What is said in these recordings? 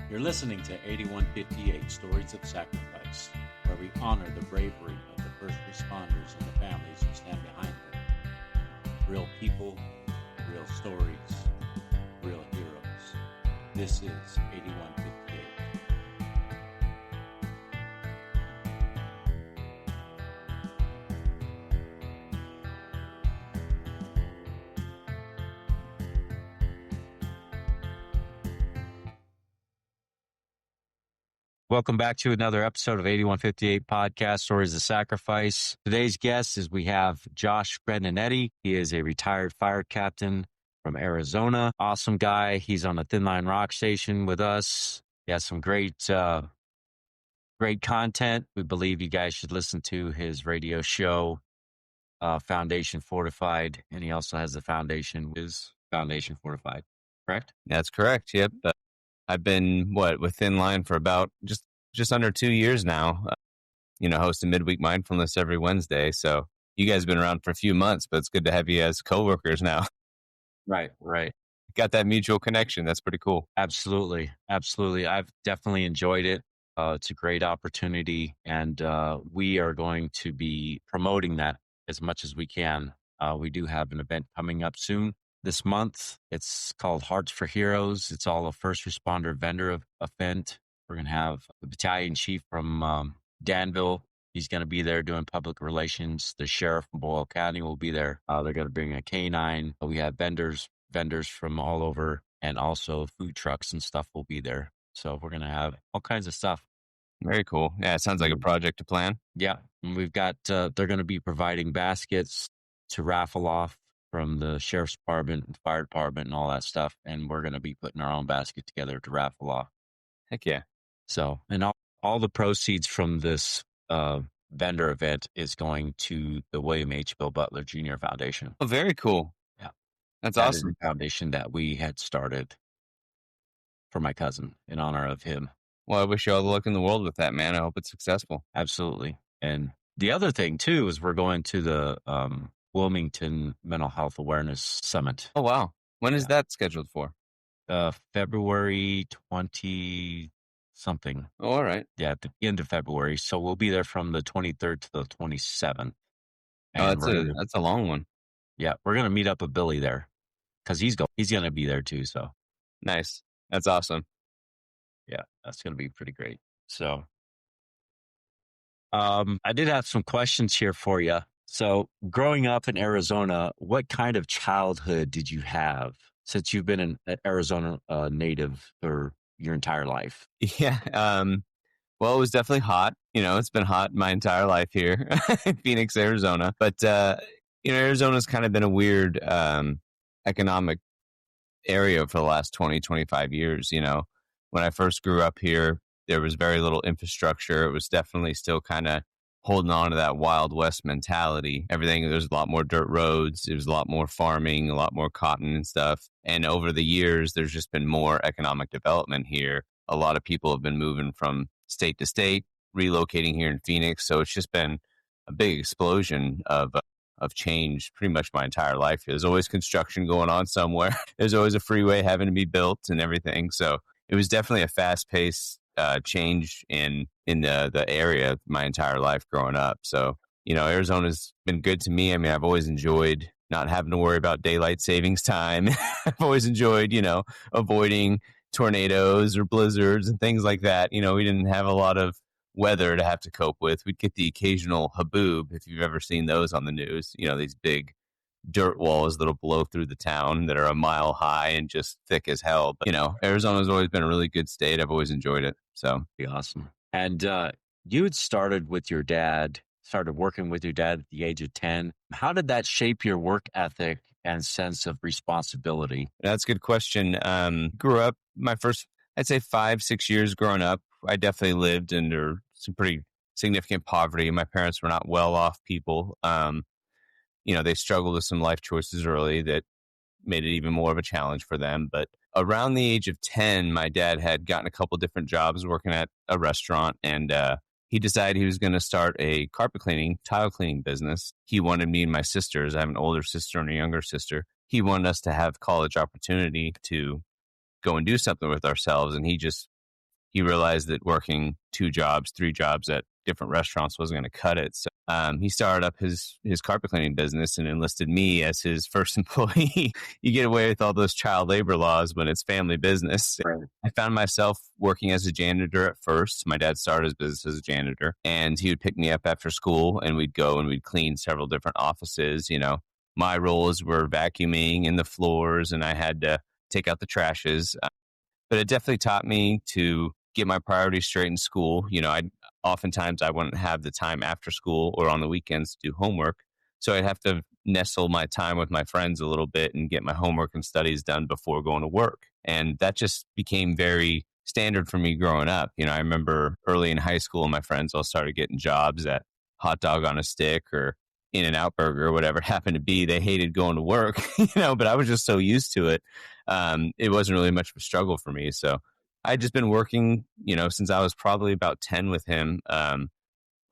You're listening to 8158 Stories of Sacrifice, where we honor the bravery of the first responders and the families who stand behind them. Real people, real stories, real heroes. This is 8158. Welcome back to another episode of 8158 Podcast, Stories of Sacrifice. Today's guest is we have Josh Grandinetti. He is a retired fire captain from Arizona. Awesome guy. He's on the Thin Line Rock Station with us. He has some great content. We believe you guys should listen to his radio show, Foundation Fortified. And he also has the foundation, is Foundation Fortified, correct? That's correct. Yep. I've been with Thin Line for about just under 2 years now. Hosting midweek mindfulness every Wednesday. So you guys have been around for a few months, but it's good to have you as coworkers now. Right. Got that mutual connection. That's pretty cool. Absolutely. I've definitely enjoyed it. It's a great opportunity, and we are going to be promoting that as much as we can. We do have an event coming up soon. This month, it's called Hearts for Heroes. It's all a first responder vendor event. We're going to have the battalion chief from Danville. He's going to be there doing public relations. The sheriff from Boyle County will be there. They're going to bring a canine. We have vendors from all over, and also food trucks and stuff will be there. So we're going to have all kinds of stuff. Very cool. Yeah, it sounds like a project to plan. Yeah. And we've got, they're going to be providing baskets to raffle off from the sheriff's department and fire department and all that stuff. And we're going to be putting our own basket together to raffle off. Heck yeah. So, and all the proceeds from this vendor event is going to the William H. Bill Butler Jr. Foundation. Oh, very cool. Yeah. That's that awesome. Is a foundation that we had started for my cousin in honor of him. Well, I wish you all the luck in the world with that, man. I hope it's successful. Absolutely. And the other thing too, is we're going to the, Wilmington Mental Health Awareness Summit. Oh, wow. When is that scheduled for? February 20-something. Oh, all right. Yeah, at the end of February. So we'll be there from the 23rd to the 27th. And that's a long one. Yeah, we're going to meet up with Billy there because he's going to be there too. So nice. That's awesome. Yeah, that's going to be pretty great. So I did have some questions here for you. So growing up in Arizona, what kind of childhood did you have since you've been an Arizona native for your entire life? Yeah. Well, it was definitely hot. It's been hot my entire life here in Phoenix, Arizona. But, Arizona's kind of been a weird economic area for the last 20, 25 years. When I first grew up here, there was very little infrastructure. It was definitely still kind of holding on to that Wild West mentality. There's a lot more dirt roads. There was a lot more farming, a lot more cotton and stuff. And over the years, there's just been more economic development here. A lot of people have been moving from state to state, relocating here in Phoenix. So it's just been a big explosion of change pretty much my entire life. There's always construction going on somewhere. There's always a freeway having to be built and everything. So it was definitely a fast-paced change in the area my entire life growing up. So, Arizona's been good to me. I mean, I've always enjoyed not having to worry about daylight savings time. I've always enjoyed, avoiding tornadoes or blizzards and things like that. We didn't have a lot of weather to have to cope with. We'd get the occasional haboob, if you've ever seen those on the news, these big dirt walls that'll blow through the town that are a mile high and just thick as hell. But, Arizona's always been a really good state. I've always enjoyed it. So pretty awesome. And you had started working with your dad at the age of 10. How did that shape your work ethic and sense of responsibility? That's a good question. Grew up my first, I'd say 5-6 years growing up. I definitely lived under some pretty significant poverty. My parents were not well-off people. They struggled with some life choices early that made it even more of a challenge for them. But around the age of 10, my dad had gotten a couple different jobs working at a restaurant, and he decided he was going to start a tile cleaning business. He wanted me and my sisters, I have an older sister and a younger sister, he wanted us to have college opportunity to go and do something with ourselves. And he just he realized that working 2 jobs, 3 jobs at different restaurants wasn't going to cut it. So he started up his carpet cleaning business and enlisted me as his first employee. You get away with all those child labor laws when it's family business. Right. I found myself working as a janitor at first. My dad started his business as a janitor, and he would pick me up after school, and we'd go and we'd clean several different offices. My roles were vacuuming in the floors, and I had to take out the trashes. But it definitely taught me to get my priorities straight in school. Oftentimes I wouldn't have the time after school or on the weekends to do homework. So I'd have to nestle my time with my friends a little bit and get my homework and studies done before going to work. And that just became very standard for me growing up. I remember early in high school, my friends all started getting jobs at Hot Dog on a Stick or In-N-Out Burger or whatever it happened to be. They hated going to work, but I was just so used to it. It wasn't really much of a struggle for me. So I'd just been working, since I was probably about 10 with him,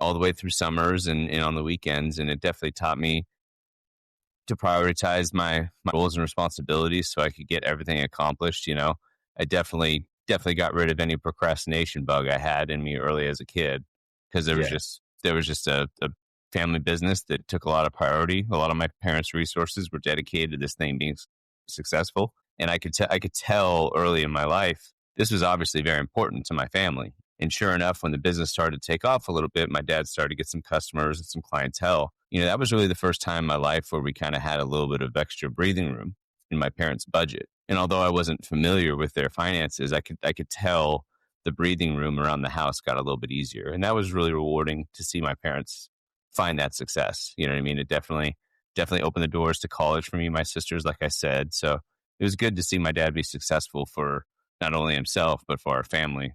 all the way through summers and on the weekends. And it definitely taught me to prioritize my goals and responsibilities so I could get everything accomplished. I definitely got rid of any procrastination bug I had in me early as a kid, because there was just a family business that took a lot of priority. A lot of my parents' resources were dedicated to this thing being successful. And I could tell early in my life, this was obviously very important to my family. And sure enough, when the business started to take off a little bit, my dad started to get some customers and some clientele. That was really the first time in my life where we kind of had a little bit of extra breathing room in my parents' budget. And although I wasn't familiar with their finances, I could tell the breathing room around the house got a little bit easier. And that was really rewarding to see my parents find that success. You know what I mean? It definitely opened the doors to college for me and my sisters, like I said. So it was good to see my dad be successful for not only himself, but for our family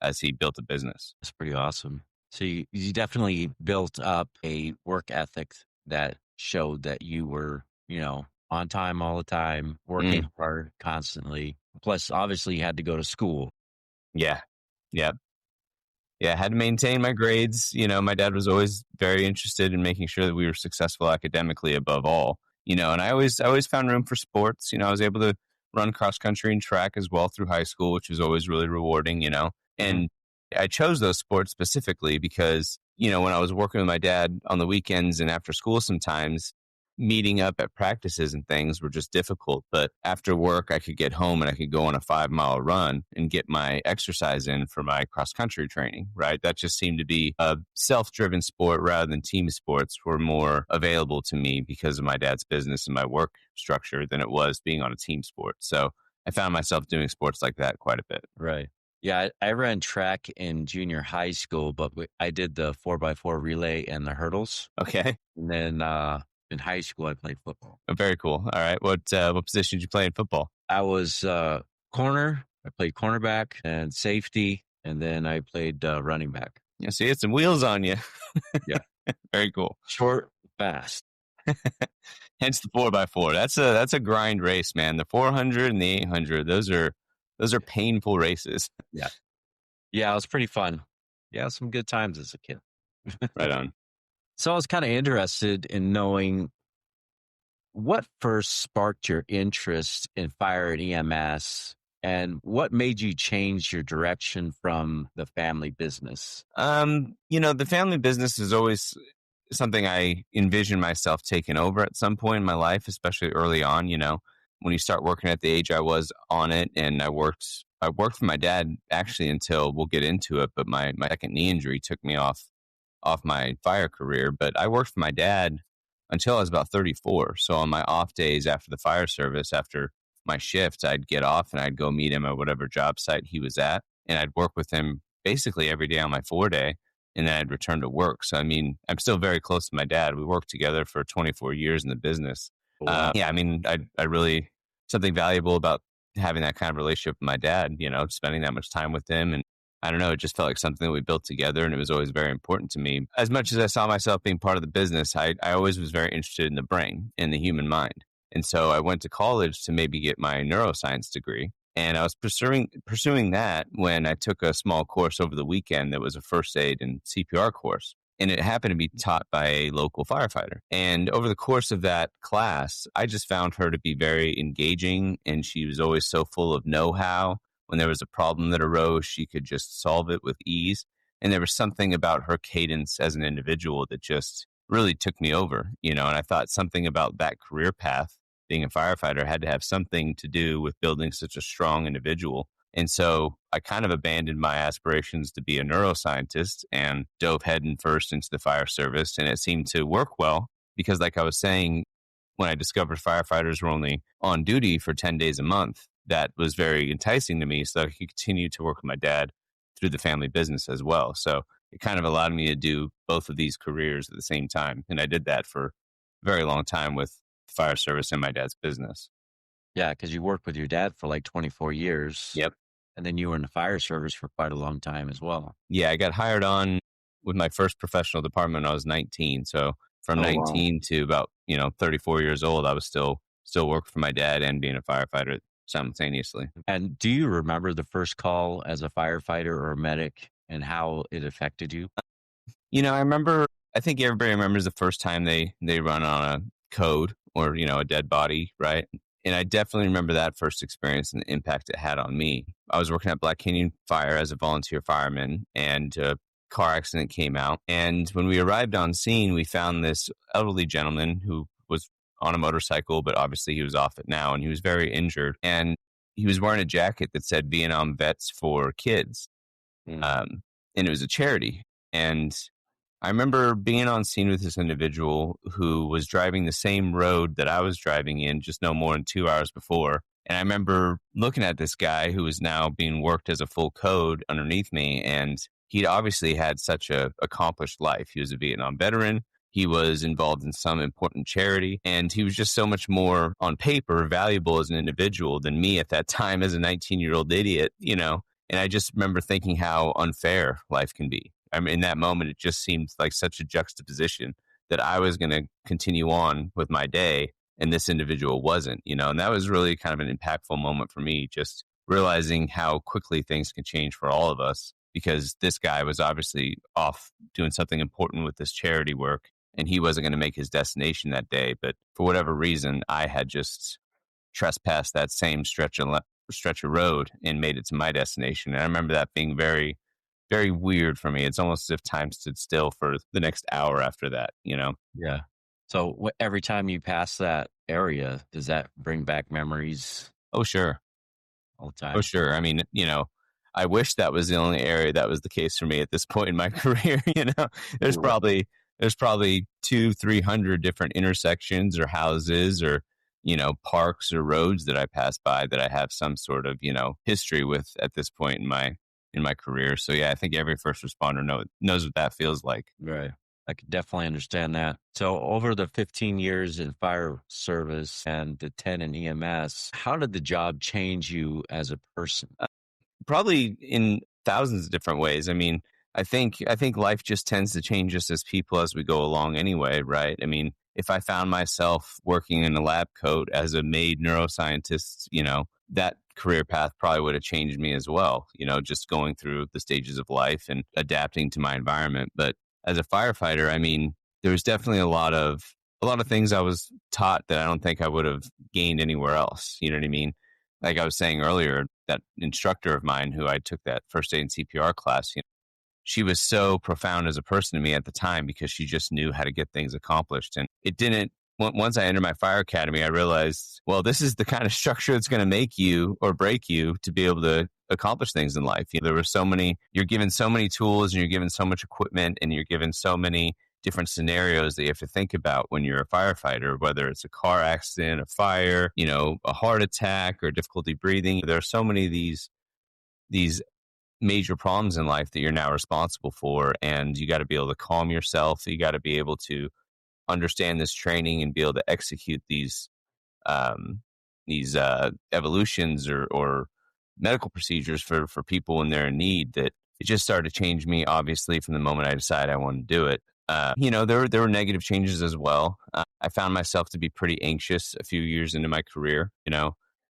as he built a business. That's pretty awesome. So you definitely built up a work ethic that showed that you were, on time all the time, working hard constantly. Plus, obviously, you had to go to school. Yeah. Yeah. Yeah, I had to maintain my grades. My dad was always very interested in making sure that we were successful academically above all. And I always found room for sports. I was able to run cross country and track as well through high school, which was always really rewarding, And I chose those sports specifically because, when I was working with my dad on the weekends and after school sometimes, meeting up at practices and things were just difficult. But after work, I could get home and I could go on a 5-mile run and get my exercise in for my cross country training, right? That just seemed to be a self-driven sport rather than team sports were more available to me because of my dad's business and my work structure than it was being on a team sport. So I found myself doing sports like that quite a bit. Right. Yeah, I ran track in junior high school, but I did the 4x4 relay and the hurdles. Okay. And then in high school, I played football. Oh, very cool. All right. What position did you play in football? I was corner. I played cornerback and safety, and then I played running back. Yeah, so you had some wheels on you. Yeah. Very cool. Short, fast. Hence the 4x4. That's a grind race, man. The 400 and the 800, those are painful races. Yeah. Yeah, it was pretty fun. Yeah, some good times as a kid. Right on. So I was kind of interested in knowing what first sparked your interest in fire and EMS, and what made you change your direction from the family business? The family business is always something I envision myself taking over at some point in my life, especially early on. When you start working at the age I was on it, and I worked for my dad actually until we'll get into it, but my second knee injury took me off my fire career. But I worked for my dad until I was about 34. So on my off days after the fire service, after my shift, I'd get off and I'd go meet him at whatever job site he was at. And I'd work with him basically every day on my 4-day. And then I'd return to work. So, I'm still very close to my dad. We worked together for 24 years in the business. Wow. I really, something valuable about having that kind of relationship with my dad, spending that much time with him. And I don't know, it just felt like something that we built together, and it was always very important to me. As much as I saw myself being part of the business, I always was very interested in the brain and the human mind. And so I went to college to maybe get my neuroscience degree. And I was pursuing that when I took a small course over the weekend that was a first aid and CPR course. And it happened to be taught by a local firefighter. And over the course of that class, I just found her to be very engaging, and she was always so full of know-how. when there was a problem that arose, she could just solve it with ease. And there was something about her cadence as an individual that just really took me over, and I thought something about that career path, being a firefighter, had to have something to do with building such a strong individual. And so I kind of abandoned my aspirations to be a neuroscientist and dove headfirst into the fire service. And it seemed to work well because, like I was saying, when I discovered firefighters were only on duty for 10 days a month, that was very enticing to me. So I could continue to work with my dad through the family business as well. So it kind of allowed me to do both of these careers at the same time. And I did that for a very long time with fire service and my dad's business. Yeah, because you worked with your dad for like 24 years. Yep. And then you were in the fire service for quite a long time as well. Yeah, I got hired on with my first professional department when I was 19. So from Oh, wow. 19 to about, 34 years old, I was still working for my dad and being a firefighter simultaneously. And do you remember the first call as a firefighter or a medic and how it affected you? I remember, I think everybody remembers the first time they run on a code or, a dead body, right? And I definitely remember that first experience and the impact it had on me. I was working at Black Canyon Fire as a volunteer fireman, and a car accident came out. And when we arrived on scene, we found this elderly gentleman who was on a motorcycle, but obviously he was off it now, and he was very injured. And he was wearing a jacket that said Vietnam Vets for Kids. And it was a charity. And I remember being on scene with this individual who was driving the same road that I was driving in just no more than 2 hours before. And I remember looking at this guy who was now being worked as a full code underneath me. And he'd obviously had such a accomplished life. He was a Vietnam veteran. He was involved in some important charity. And he was just so much more on paper valuable as an individual than me at that time as a 19-year-old idiot, And I just remember thinking how unfair life can be. I mean, in that moment, it just seemed like such a juxtaposition that I was going to continue on with my day and this individual wasn't, and that was really kind of an impactful moment for me, just realizing how quickly things can change for all of us, because this guy was obviously off doing something important with this charity work and he wasn't going to make his destination that day. But for whatever reason, I had just trespassed that same stretch of road and made it to my destination. And I remember that being very, very weird for me. It's almost as if time stood still for the next hour after that, Yeah. So every time you pass that area, does that bring back memories Oh, sure. all the time? Oh, sure. I mean, I wish that was the only area that was the case for me at this point in my career. There's Right. probably 200-300 different intersections or houses or, parks or roads that I pass by that I have some sort of, history with at this point in my career. So yeah, I think every first responder knows what that feels like. Right. I could definitely understand that. So over the 15 years in fire service and the 10 in EMS, how did the job change you as a person? Probably in thousands of different ways. I mean, I think life just tends to change us as people as we go along anyway, right? I mean, if I found myself working in a lab coat as a made neuroscientist, that career path probably would have changed me as well, just going through the stages of life and adapting to my environment. But as a firefighter, I mean, there was definitely a lot of things I was taught that I don't think I would have gained anywhere else. You know what I mean? Like I was saying earlier, that instructor of mine who I took that first aid and CPR class, she was so profound as a person to me at the time because she just knew how to get things accomplished. And it didn't, once I entered my fire academy, I realized, well, this is the kind of structure that's going to make you or break you to be able to accomplish things in life. There were you're given so many tools and you're given so much equipment and you're given so many different scenarios that you have to think about when you're a firefighter, whether it's a car accident, a fire, a heart attack or difficulty breathing. There are so many of these major problems in life that you're now responsible for. And you got to be able to calm yourself. You got to be able to understand this training and be able to execute these evolutions or medical procedures for people when they're in need. That it just started to change me, obviously, from the moment I decided I wanted to do it. There were negative changes as well. I found myself to be pretty anxious a few years into my career.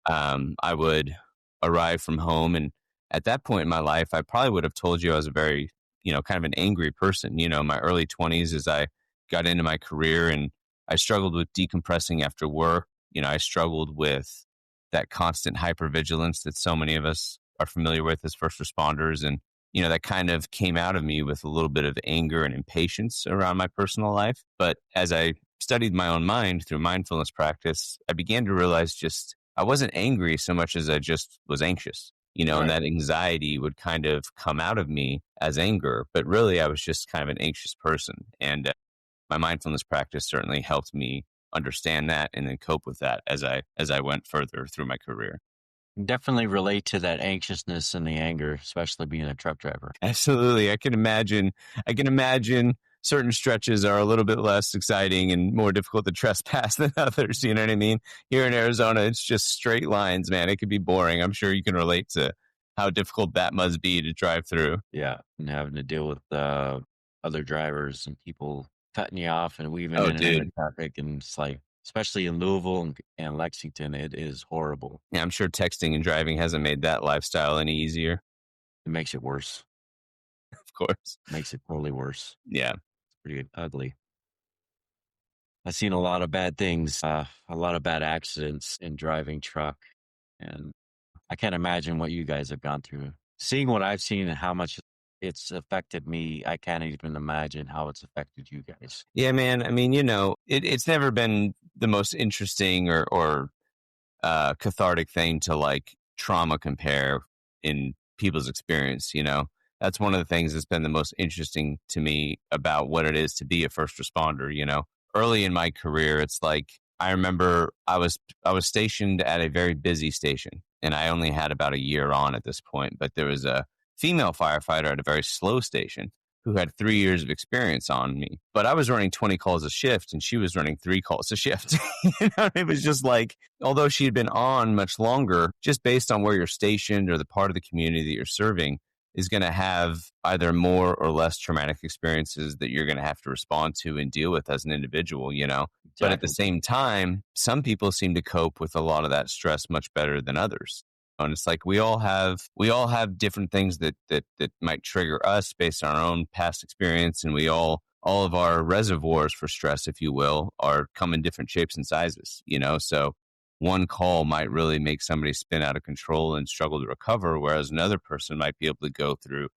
I would arrive from home, and at that point in my life, I probably would have told you I was a very, kind of an angry person. My early 20s as I got into my career, and I struggled with decompressing after work. I struggled with that constant hypervigilance that so many of us are familiar with as first responders. And, that kind of came out of me with a little bit of anger and impatience around my personal life. But as I studied my own mind through mindfulness practice, I began to realize just I wasn't angry so much as I just was anxious, and Right. that anxiety would kind of come out of me as anger. But really, I was just kind of an anxious person. And my mindfulness practice certainly helped me understand that and then cope with that as I went further through my career. Definitely relate to that anxiousness and the anger, especially being a truck driver. Absolutely. I can imagine certain stretches are a little bit less exciting and more difficult to trespass than others. You know what I mean? Here in Arizona, it's just straight lines, man. It could be boring. I'm sure you can relate to how difficult that must be to drive through. Yeah. And having to deal with other drivers and people cutting you off and weaving Oh, in and out dude. of traffic. And it's like, especially in Louisville and Lexington, it is horrible. Yeah, I'm sure texting and driving hasn't made that lifestyle any easier. It makes it worse. Of course. Makes it totally worse. Yeah. It's pretty ugly. I've seen a lot of bad things, a lot of bad accidents in driving truck. And I can't imagine what you guys have gone through. Seeing what I've seen and how much it's affected me, I can't even imagine how it's affected you guys. Yeah, man. I mean, it's never been the most interesting or cathartic thing to like trauma compare in people's experience. That's one of the things that's been the most interesting to me about what it is to be a first responder. Early in my career, it's like I remember I was stationed at a very busy station, and I only had about a year on at this point. But there was a female firefighter at a very slow station who had 3 years of experience on me. But I was running 20 calls a shift and she was running 3 calls a shift. It was just like, although she had been on much longer, just based on where you're stationed or the part of the community that you're serving is going to have either more or less traumatic experiences that you're going to have to respond to and deal with as an individual. But at the Exactly. same time, some people seem to cope with a lot of that stress much better than others. And it's like we all have different things that might trigger us based on our own past experience, and all of our reservoirs for stress, if you will, are come in different shapes and sizes. So one call might really make somebody spin out of control and struggle to recover, whereas another person might be able to go through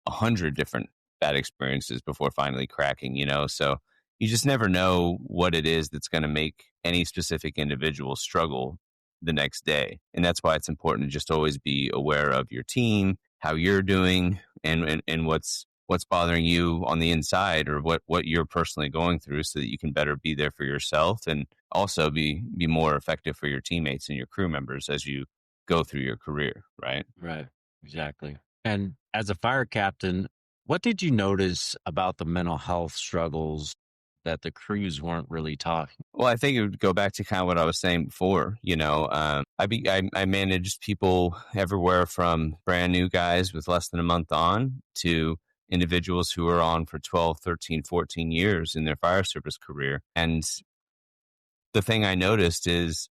100 different bad experiences before finally cracking. So you just never know what it is that's going to make any specific individual struggle the next day. And that's why it's important to just always be aware of your team, how you're doing, and what's bothering you on the inside, or what you're personally going through, so that you can better be there for yourself and also be more effective for your teammates and your crew members as you go through your career, right? Right. Exactly. And as a fire captain, what did you notice about the mental health struggles that the crews weren't really talking? Well, I think it would go back to kind of what I was saying before. I managed people everywhere from brand new guys with less than a month on to individuals who are on for 12, 13, 14 years in their fire service career. And the thing I noticed is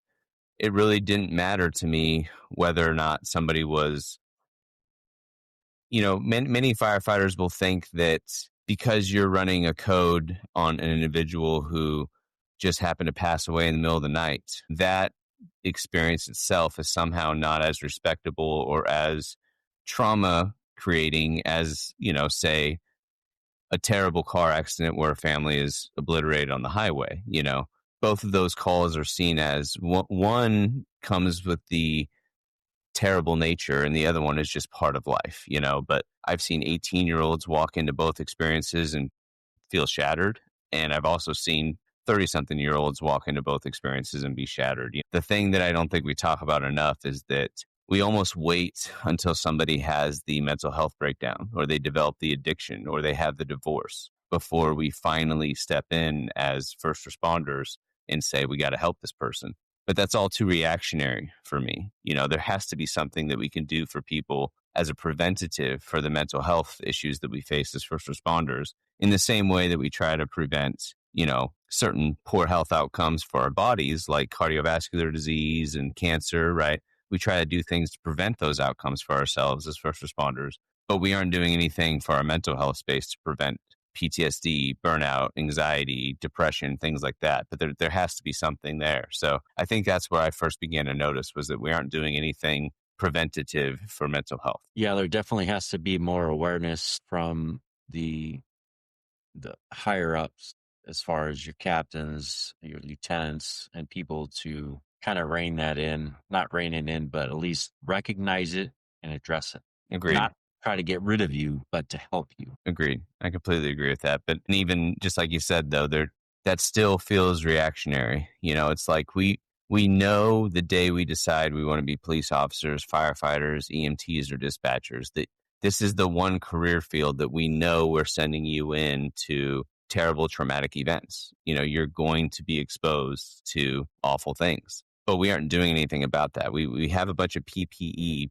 it really didn't matter to me whether or not somebody was, many firefighters will think that because you're running a code on an individual who just happened to pass away in the middle of the night, that experience itself is somehow not as respectable or as trauma creating as, say, a terrible car accident where a family is obliterated on the highway. Both of those calls are seen as one comes with the terrible nature and the other one is just part of life. But I've seen 18-year-olds walk into both experiences and feel shattered. And I've also seen 30-something-year-olds walk into both experiences and be shattered. The thing that I don't think we talk about enough is that we almost wait until somebody has the mental health breakdown, or they develop the addiction, or they have the divorce, before we finally step in as first responders and say, we got to help this person. But that's all too reactionary for me. There has to be something that we can do for people as a preventative for the mental health issues that we face as first responders, in the same way that we try to prevent, certain poor health outcomes for our bodies, like cardiovascular disease and cancer, right? We try to do things to prevent those outcomes for ourselves as first responders, but we aren't doing anything for our mental health space to prevent PTSD, burnout, anxiety, depression, things like that. But there has to be something there. So I think that's where I first began to notice, was that we aren't doing anything preventative for mental health. Yeah, there definitely has to be more awareness from the the higher ups as far as your captains, your lieutenants, and people to kind of rein that in, not rein it in, but at least recognize it and address it. Agreed. Not try to get rid of you, but to help you. Agreed. I completely agree with that. But even just like you said, though, there that still feels reactionary. It's like we know the day we decide we want to be police officers, firefighters, EMTs, or dispatchers, that this is the one career field that we know we're sending you in to terrible traumatic events. You're going to be exposed to awful things. But we aren't doing anything about that. We have a bunch of PPE,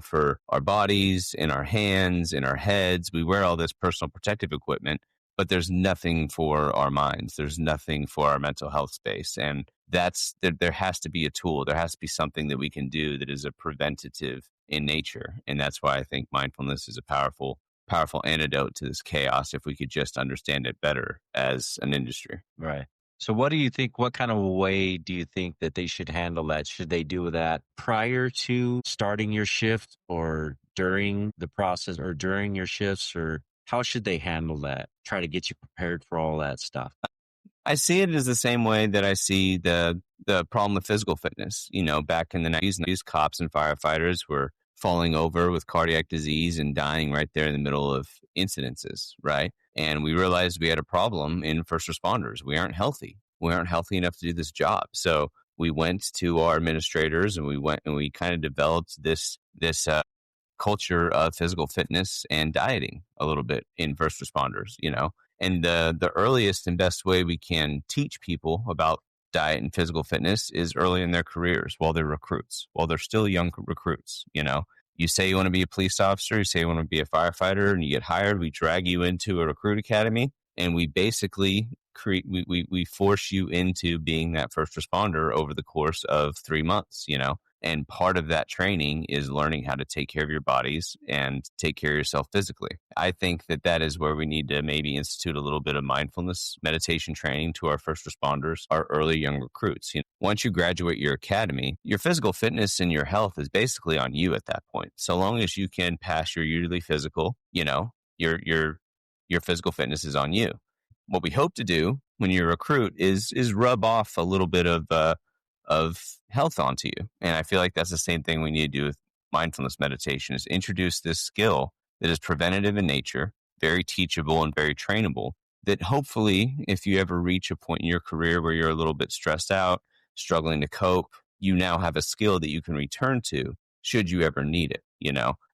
for our bodies, in our hands, in our heads. We wear all this personal protective equipment, but there's nothing for our minds. There's nothing for our mental health space. And there has to be a tool. There has to be something that we can do that is a preventative in nature. And that's why I think mindfulness is a powerful antidote to this chaos if we could just understand it better as an industry. Right. So what do you think, what kind of way do you think that they should handle that? Should they do that prior to starting your shift or during the process or during your shifts, or how should they handle that? Try to get you prepared for all that stuff. I see it as the same way that I see the problem of physical fitness. Back in the 90s, cops and firefighters were falling over with cardiac disease and dying right there in the middle of incidences, right? And we realized we had a problem in first responders. We aren't healthy. We aren't healthy enough to do this job. So we went to our administrators and we kind of developed this culture of physical fitness and dieting a little bit in first responders, And the earliest and best way we can teach people about diet and physical fitness is early in their careers while they're recruits, while they're still young recruits. You say you want to be a police officer, you say you want to be a firefighter, and you get hired. We drag you into a recruit academy, and we basically we force you into being that first responder over the course of 3 months. And part of that training is learning how to take care of your bodies and take care of yourself physically. I think that is where we need to maybe institute a little bit of mindfulness meditation training to our first responders, our early young recruits. Once you graduate your academy, your physical fitness and your health is basically on you at that point. So long as you can pass your yearly physical, your physical fitness is on you. What we hope to do when you're a recruit is rub off a little bit of health onto you. And I feel like that's the same thing we need to do with mindfulness meditation, is introduce this skill that is preventative in nature, very teachable and very trainable, that hopefully if you ever reach a point in your career where you're a little bit stressed out, struggling to cope, you now have a skill that you can return to should you ever need it,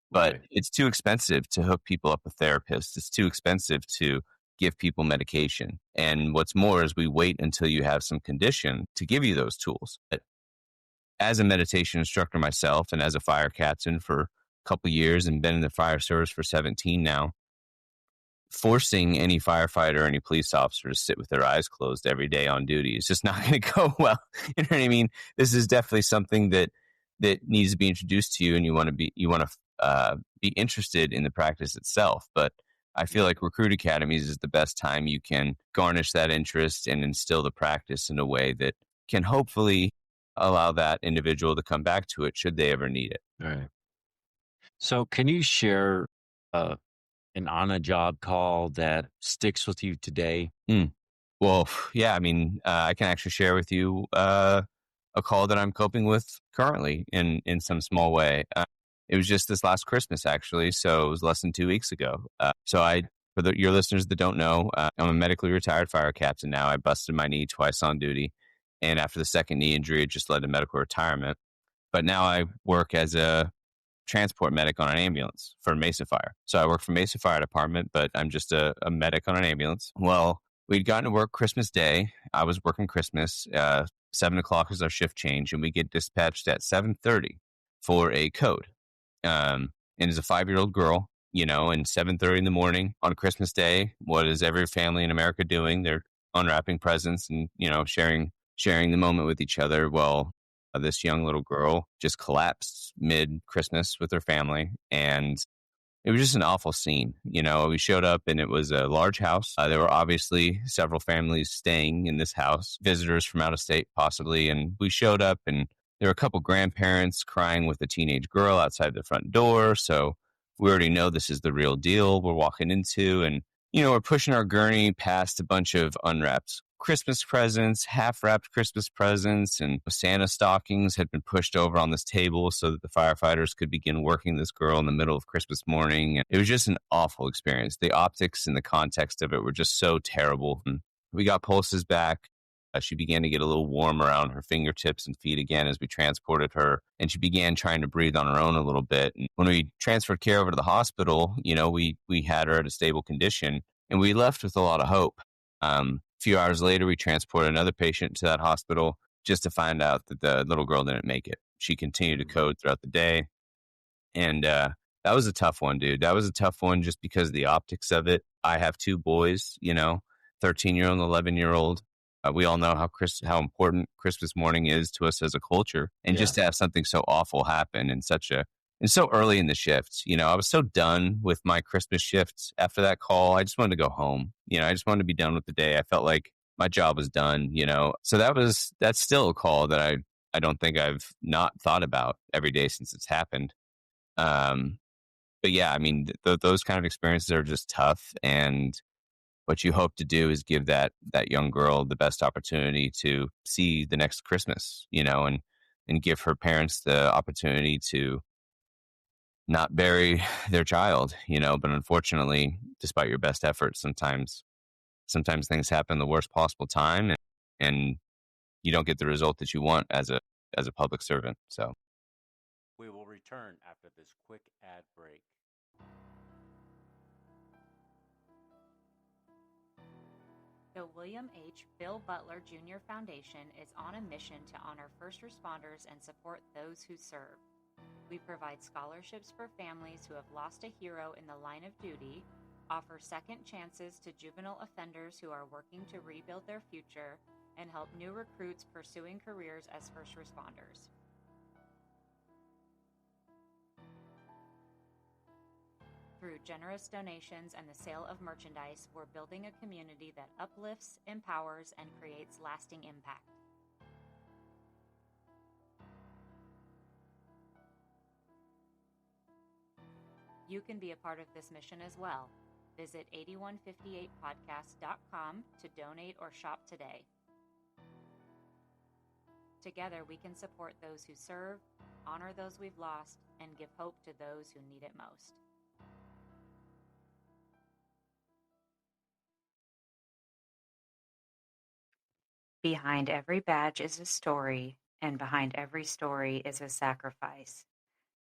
But It's too expensive to hook people up with therapists. It's too expensive to give people medication. And what's more is we wait until you have some condition to give you those tools. But as a meditation instructor myself and as a fire captain for a couple of years and been in the fire service for 17 now, forcing any firefighter or any police officer to sit with their eyes closed every day on duty is just not going to go well. You know what I mean? This is definitely something that needs to be introduced to you, and you want to be interested in the practice itself. But I feel like recruit academies is the best time you can garnish that interest and instill the practice in a way that can hopefully allow that individual to come back to it should they ever need it. All right. So can you share an on-a-job call that sticks with you today? Well, yeah, I mean, I can actually share with you a call that I'm coping with currently in some small way. It was just this last Christmas, actually, so it was less than 2 weeks ago. For your listeners that don't know, I'm a medically retired fire captain now. I busted my knee twice on duty, and after the second knee injury, it just led to medical retirement. But now I work as a transport medic on an ambulance for Mesa Fire. So I work for Mesa Fire Department, but I'm just a medic on an ambulance. Well, we'd gotten to work Christmas Day. I was working Christmas. 7 o'clock is our shift change, and we get dispatched at 7:30 for a code. And as a 5-year-old girl, and 7:30 in the morning on Christmas Day, what is every family in America doing? They're unwrapping presents and, sharing the moment with each other. Well, this young little girl just collapsed mid-Christmas with her family, and it was just an awful scene. We showed up and it was a large house. There were obviously several families staying in this house, visitors from out of state possibly, and we showed up and There were a couple grandparents crying with a teenage girl outside the front door. So we already know this is the real deal we're walking into. And, we're pushing our gurney past a bunch of unwrapped Christmas presents, half wrapped Christmas presents, and Santa stockings had been pushed over on this table so that the firefighters could begin working this girl in the middle of Christmas morning. And it was just an awful experience. The optics and the context of it were just so terrible. And we got pulses back. She began to get a little warm around her fingertips and feet again as we transported her. And she began trying to breathe on her own a little bit. And when we transferred care over to the hospital, we had her at a stable condition, and we left with a lot of hope. A few hours later, we transported another patient to that hospital just to find out that the little girl didn't make it. She continued to code throughout the day. And that was a tough one, dude. That was a tough one just because of the optics of it. I have two boys, 13-year-old and 11-year-old. We all know how important Christmas morning is to us as a culture. And just to have something so awful happen and so early in the shift, I was so done with my Christmas shift after that call. I just wanted to go home. I just wanted to be done with the day. I felt like my job was done, So that's still a call that I don't think I've not thought about every day since it's happened. But yeah, I mean, those kind of experiences are just tough. And what you hope to do is give that young girl the best opportunity to see the next Christmas, and give her parents the opportunity to not bury their child, but unfortunately, despite your best efforts, sometimes things happen the worst possible time, and you don't get the result that you want as a public servant. So we will return after this quick ad break. The William H. Bill Butler Jr. Foundation is on a mission to honor first responders and support those who serve. We provide scholarships for families who have lost a hero in the line of duty, offer second chances to juvenile offenders who are working to rebuild their future, and help new recruits pursuing careers as first responders. Through generous donations and the sale of merchandise, we're building a community that uplifts, empowers, and creates lasting impact. You can be a part of this mission as well. Visit 8158podcast.com to donate or shop today. Together, we can support those who serve, honor those we've lost, and give hope to those who need it most. Behind every badge is a story, and behind every story is a sacrifice.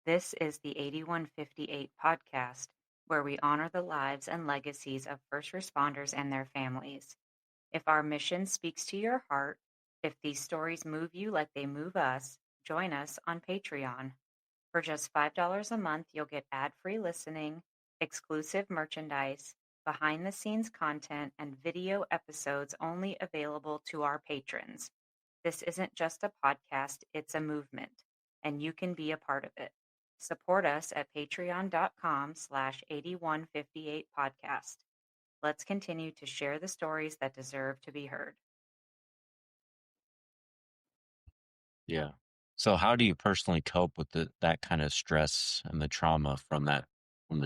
This is the 8158 podcast, where we honor the lives and legacies of first responders and their families. If our mission speaks to your heart, if these stories move you like they move us, join us on Patreon. For just $5 a month, you'll get ad-free listening, exclusive merchandise, behind-the-scenes content, and video episodes only available to our patrons. This isn't just a podcast, it's a movement, and you can be a part of it. Support us at patreon.com/8158podcast. Let's continue to share the stories that deserve to be heard. Yeah. So how do you personally cope with that kind of stress and the trauma from the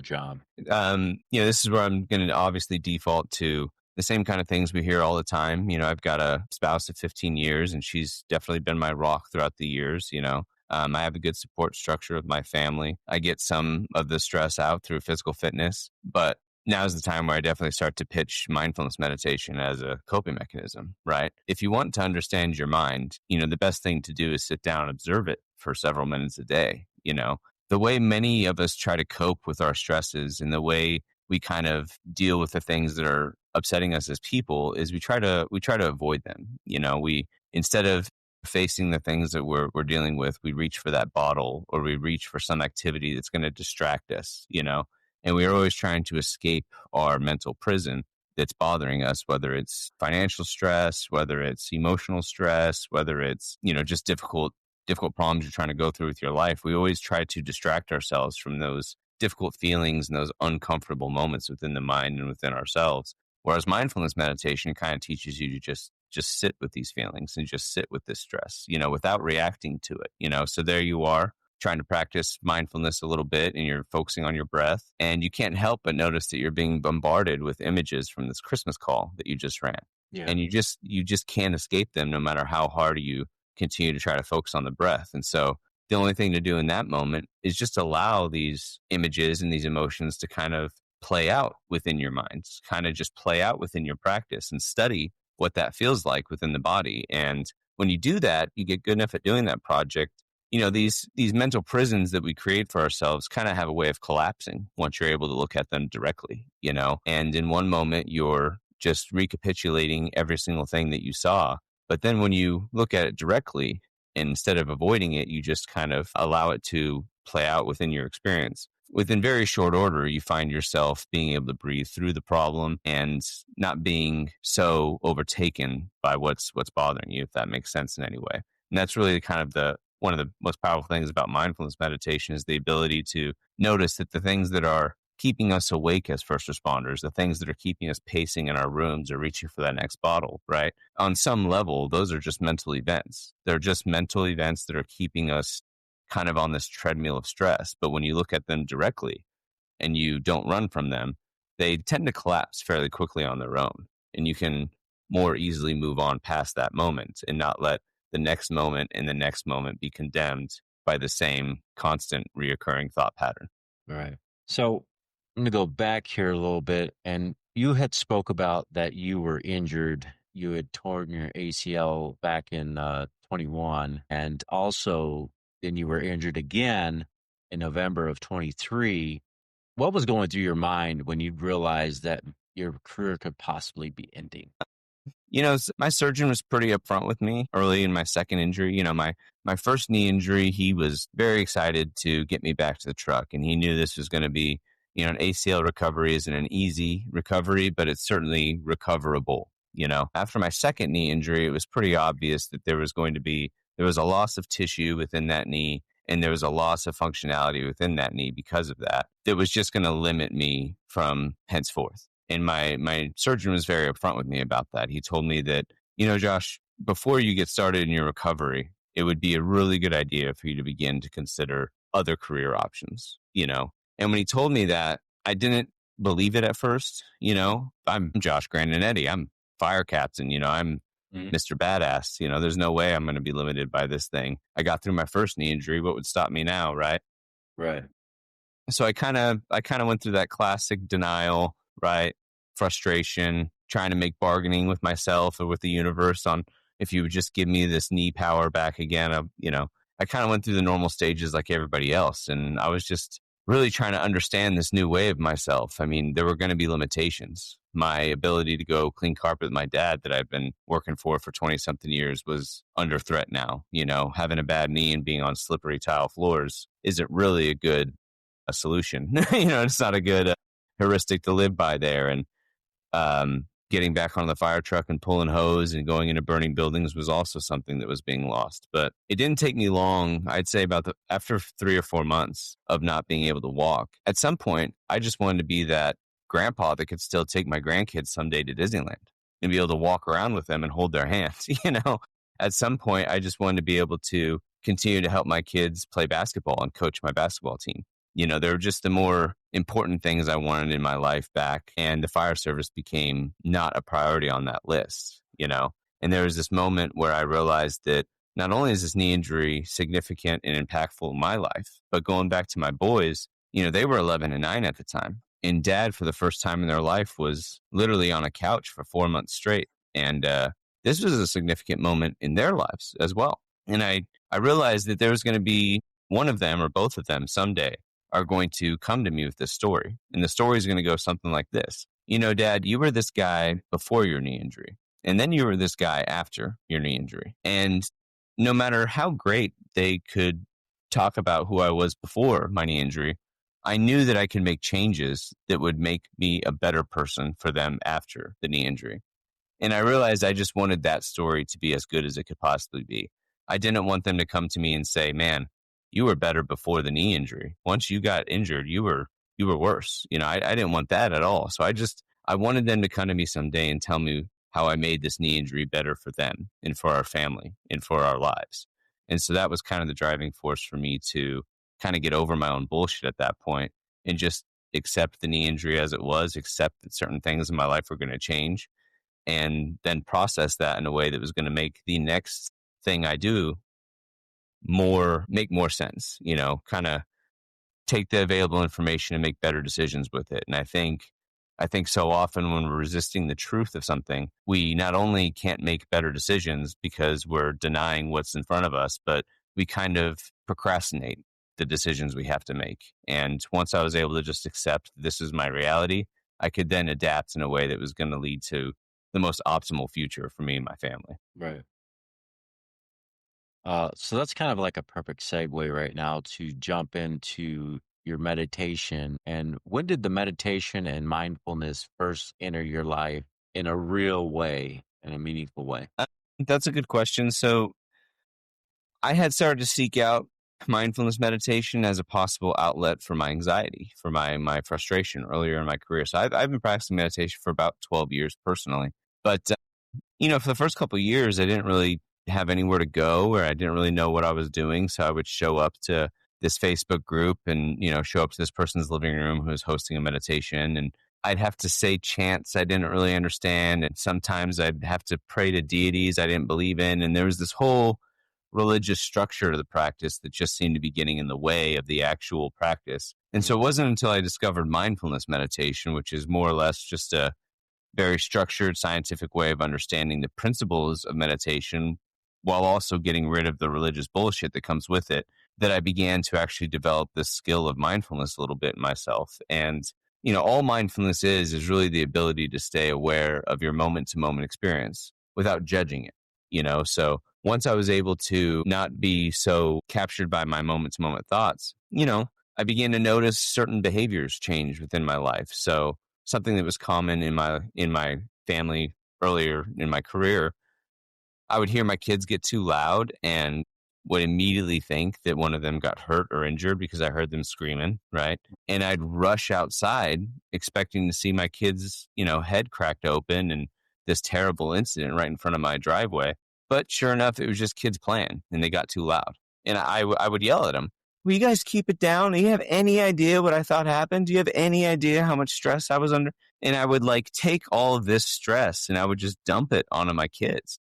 job? This is where I'm going to obviously default to the same kind of things we hear all the time. I've got a spouse of 15 years, and she's definitely been my rock throughout the years. I have a good support structure with my family. I get some of the stress out through physical fitness, but now's the time where I definitely start to pitch mindfulness meditation as a coping mechanism, right? If you want to understand your mind, the best thing to do is sit down and observe it for several minutes a day. The way many of us try to cope with our stresses and the way we kind of deal with the things that are upsetting us as people is we try to avoid them. We, instead of facing the things that we're dealing with, we reach for that bottle or we reach for some activity that's going to distract us, and we're always trying to escape our mental prison that's bothering us, whether it's financial stress, whether it's emotional stress, whether it's, just difficult problems you're trying to go through with your life. We always try to distract ourselves from those difficult feelings and those uncomfortable moments within the mind and within ourselves. Whereas mindfulness meditation kind of teaches you to just just sit with these feelings and just sit with this stress, without reacting to it. So there you are trying to practice mindfulness a little bit and you're focusing on your breath and you can't help but notice that you're being bombarded with images from this Christmas call that you just ran. Yeah. And you just can't escape them no matter how hard you continue to try to focus on the breath. And so the only thing to do in that moment is just allow these images and these emotions to kind of play out within your minds, kind of just play out within your practice and study what that feels like within the body. And when you do that, you get good enough at doing that project. These mental prisons that we create for ourselves kind of have a way of collapsing once you're able to look at them directly, and in one moment you're just recapitulating every single thing that you saw. But then when you look at it directly, instead of avoiding it, you just kind of allow it to play out within your experience. Within very short order, you find yourself being able to breathe through the problem and not being so overtaken by what's bothering you, if that makes sense in any way. And that's really kind of one of the most powerful things about mindfulness meditation is the ability to notice that the things that are keeping us awake as first responders, the things that are keeping us pacing in our rooms or reaching for that next bottle, right? On some level, those are just mental events. They're just mental events that are keeping us kind of on this treadmill of stress. But when you look at them directly and you don't run from them, they tend to collapse fairly quickly on their own. And you can more easily move on past that moment and not let the next moment and the next moment be condemned by the same constant reoccurring thought pattern. Right. So I'm going to go back here a little bit. And you had spoke about that you were injured. You had torn your ACL back in 21. And also then you were injured again in November of 23. What was going through your mind when you realized that your career could possibly be ending? My surgeon was pretty upfront with me early in my second injury. My first knee injury, he was very excited to get me back to the truck. And he knew this was going to be, an ACL recovery isn't an easy recovery, but it's certainly recoverable. After my second knee injury, it was pretty obvious that there was a loss of tissue within that knee. And there was a loss of functionality within that knee because of that. That was just going to limit me from henceforth. And my surgeon was very upfront with me about that. He told me that, Josh, before you get started in your recovery, it would be a really good idea for you to begin to consider other career options, And when he told me that, I didn't believe it at first. I'm Josh Grandinetti. I'm fire captain. I'm Mr. Badass. There's no way I'm going to be limited by this thing. I got through my first knee injury. What would stop me now, right? Right. So I kind of went through that classic denial, right? Frustration, trying to make bargaining with myself or with the universe on if you would just give me this knee power back again. I kind of went through the normal stages like everybody else. And I was just really trying to understand this new way of myself. I mean, there were going to be limitations. My ability to go clean carpet with my dad that I've been working for 20 something years was under threat now. Having a bad knee and being on slippery tile floors isn't really a solution. It's not a good heuristic to live by there. And getting back on the fire truck and pulling hose and going into burning buildings was also something that was being lost. But it didn't take me long. I'd say after 3 or 4 months of not being able to walk, at some point, I just wanted to be that grandpa that could still take my grandkids someday to Disneyland and be able to walk around with them and hold their hands. At some point, I just wanted to be able to continue to help my kids play basketball and coach my basketball team. There were just the more important things I wanted in my life back, and the fire service became not a priority on that list, And there was this moment where I realized that not only is this knee injury significant and impactful in my life, but going back to my boys, they were 11 and 9 at the time. And dad, for the first time in their life, was literally on a couch for 4 months straight. And this was a significant moment in their lives as well. And I realized that there was going to be one of them or both of them someday are going to come to me with this story. And the story is going to go something like this. Dad, you were this guy before your knee injury. And then you were this guy after your knee injury. And no matter how great they could talk about who I was before my knee injury, I knew that I could make changes that would make me a better person for them after the knee injury. And I realized I just wanted that story to be as good as it could possibly be. I didn't want them to come to me and say, man, you were better before the knee injury. Once you got injured, you were worse. I didn't want that at all. So I wanted them to come to me someday and tell me how I made this knee injury better for them and for our family and for our lives. And so that was kind of the driving force for me to kind of get over my own bullshit at that point and just accept the knee injury as it was, accept that certain things in my life were going to change, and then process that in a way that was going to make the next thing I do make more sense, kind of take the available information and make better decisions with it. And I think so often when we're resisting the truth of something, we not only can't make better decisions because we're denying what's in front of us, but we kind of procrastinate the decisions we have to make. And once I was able to just accept this is my reality, I could then adapt in a way that was going to lead to the most optimal future for me and my family. Right. So that's kind of like a perfect segue right now to jump into your meditation. And when did the meditation and mindfulness first enter your life in a real way, in a meaningful way? That's a good question. So I had started to seek out mindfulness meditation as a possible outlet for my anxiety, for my frustration earlier in my career. So I've been practicing meditation for about 12 years personally. But, for the first couple of years, I didn't really have anywhere to go, or I didn't really know what I was doing. So I would show up to this Facebook group and, show up to this person's living room who was hosting a meditation. And I'd have to say chants I didn't really understand. And sometimes I'd have to pray to deities I didn't believe in. And there was this whole religious structure to the practice that just seemed to be getting in the way of the actual practice. And so it wasn't until I discovered mindfulness meditation, which is more or less just a very structured scientific way of understanding the principles of meditation while also getting rid of the religious bullshit that comes with it, that I began to actually develop this skill of mindfulness a little bit in myself. And, all mindfulness is really the ability to stay aware of your moment to moment experience without judging it. So once I was able to not be so captured by my moment to moment thoughts, I began to notice certain behaviors change within my life. So something that was common in my family earlier in my career, I would hear my kids get too loud and would immediately think that one of them got hurt or injured because I heard them screaming, right? And I'd rush outside expecting to see my kids, head cracked open and this terrible incident right in front of my driveway. But sure enough, it was just kids playing and they got too loud. And I would yell at them, will you guys keep it down? Do you have any idea what I thought happened? Do you have any idea how much stress I was under? And I would take all of this stress and I would just dump it onto my kids.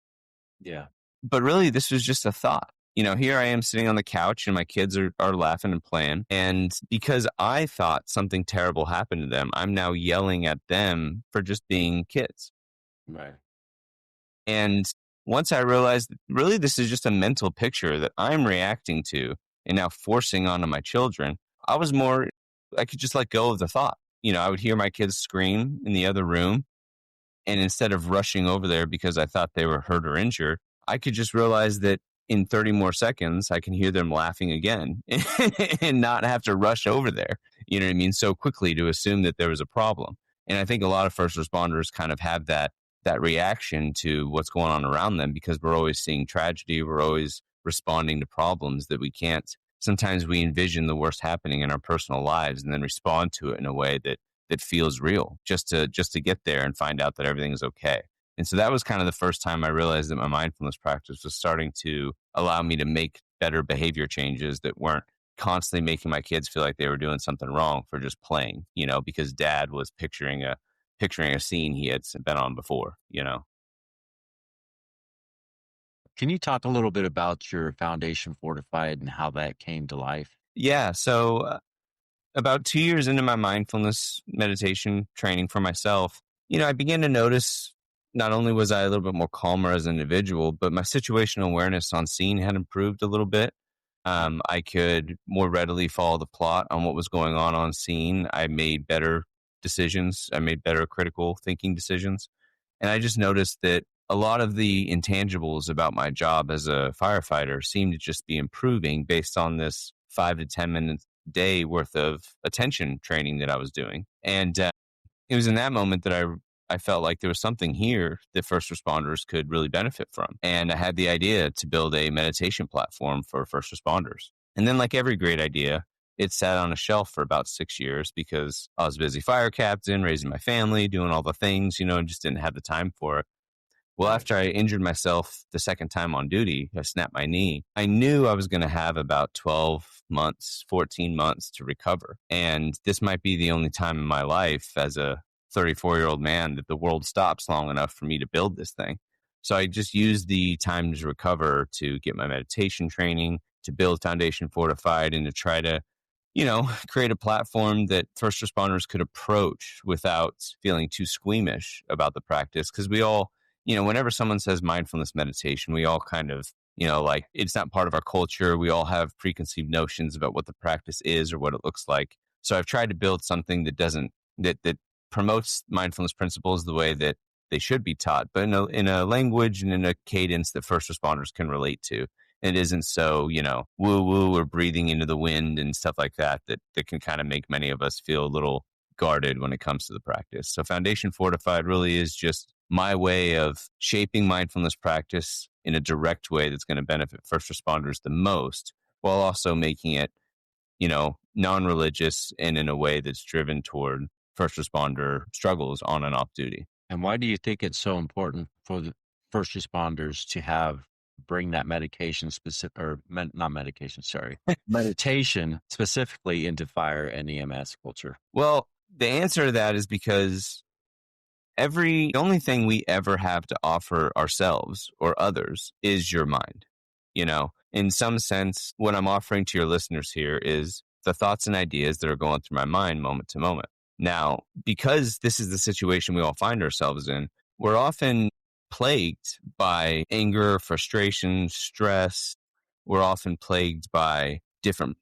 Yeah. But really, this was just a thought. Here I am sitting on the couch and my kids are laughing and playing. And because I thought something terrible happened to them, I'm now yelling at them for just being kids. Right. And once I realized that really this is just a mental picture that I'm reacting to and now forcing onto my children, I could just let go of the thought. I would hear my kids scream in the other room. And instead of rushing over there because I thought they were hurt or injured, I could just realize that in 30 more seconds, I can hear them laughing again and not have to rush over there, so quickly to assume that there was a problem. And I think a lot of first responders kind of have that reaction to what's going on around them because we're always seeing tragedy. We're always responding to problems that we can't. Sometimes we envision the worst happening in our personal lives and then respond to it in a way that feels real just to get there and find out that everything is okay. And so that was kind of the first time I realized that my mindfulness practice was starting to allow me to make better behavior changes that weren't constantly making my kids feel like they were doing something wrong for just playing, because dad was picturing a scene he had been on before. Can you talk a little bit about your foundation, Fortified, and how that came to life? Yeah. So about 2 years into my mindfulness meditation training for myself, I began to notice not only was I a little bit more calmer as an individual, but my situational awareness on scene had improved a little bit. I could more readily follow the plot on what was going on scene. I made better decisions. I made better critical thinking decisions. And I just noticed that a lot of the intangibles about my job as a firefighter seemed to just be improving based on this 5 to 10 minutes day worth of attention training that I was doing. And it was in that moment that I felt like there was something here that first responders could really benefit from. And I had the idea to build a meditation platform for first responders. And then like every great idea, it sat on a shelf for about 6 years because I was busy fire captain, raising my family, doing all the things, and just didn't have the time for it. Well, Right. after I injured myself the second time on duty, I snapped my knee. I knew I was going to have about 12 months, 14 months to recover. And this might be the only time in my life as a 34-year-old man that the world stops long enough for me to build this thing. So I just used the time to recover to get my meditation training, to build Foundation Fortified, and to try to create a platform that first responders could approach without feeling too squeamish about the practice. Because we all, whenever someone says mindfulness meditation, we all kind of, like it's not part of our culture. We all have preconceived notions about what the practice is or what it looks like. So I've tried to build something that doesn't, that promotes mindfulness principles the way that they should be taught, but in a language and in a cadence that first responders can relate to. It isn't so, woo woo or breathing into the wind and stuff like that can kind of make many of us feel a little guarded when it comes to the practice. So Foundation Fortified really is just my way of shaping mindfulness practice in a direct way that's going to benefit first responders the most, while also making it, non-religious and in a way that's driven toward first responder struggles on and off duty. And why do you think it's so important for the first responders to bring that medication specific or not medication, sorry, meditation specifically into fire and EMS culture? Well, the answer to that is because the only thing we ever have to offer ourselves or others is your mind. In some sense, what I'm offering to your listeners here is the thoughts and ideas that are going through my mind moment to moment. Now, because this is the situation we all find ourselves in, we're often plagued by anger, frustration, stress. We're often plagued by different,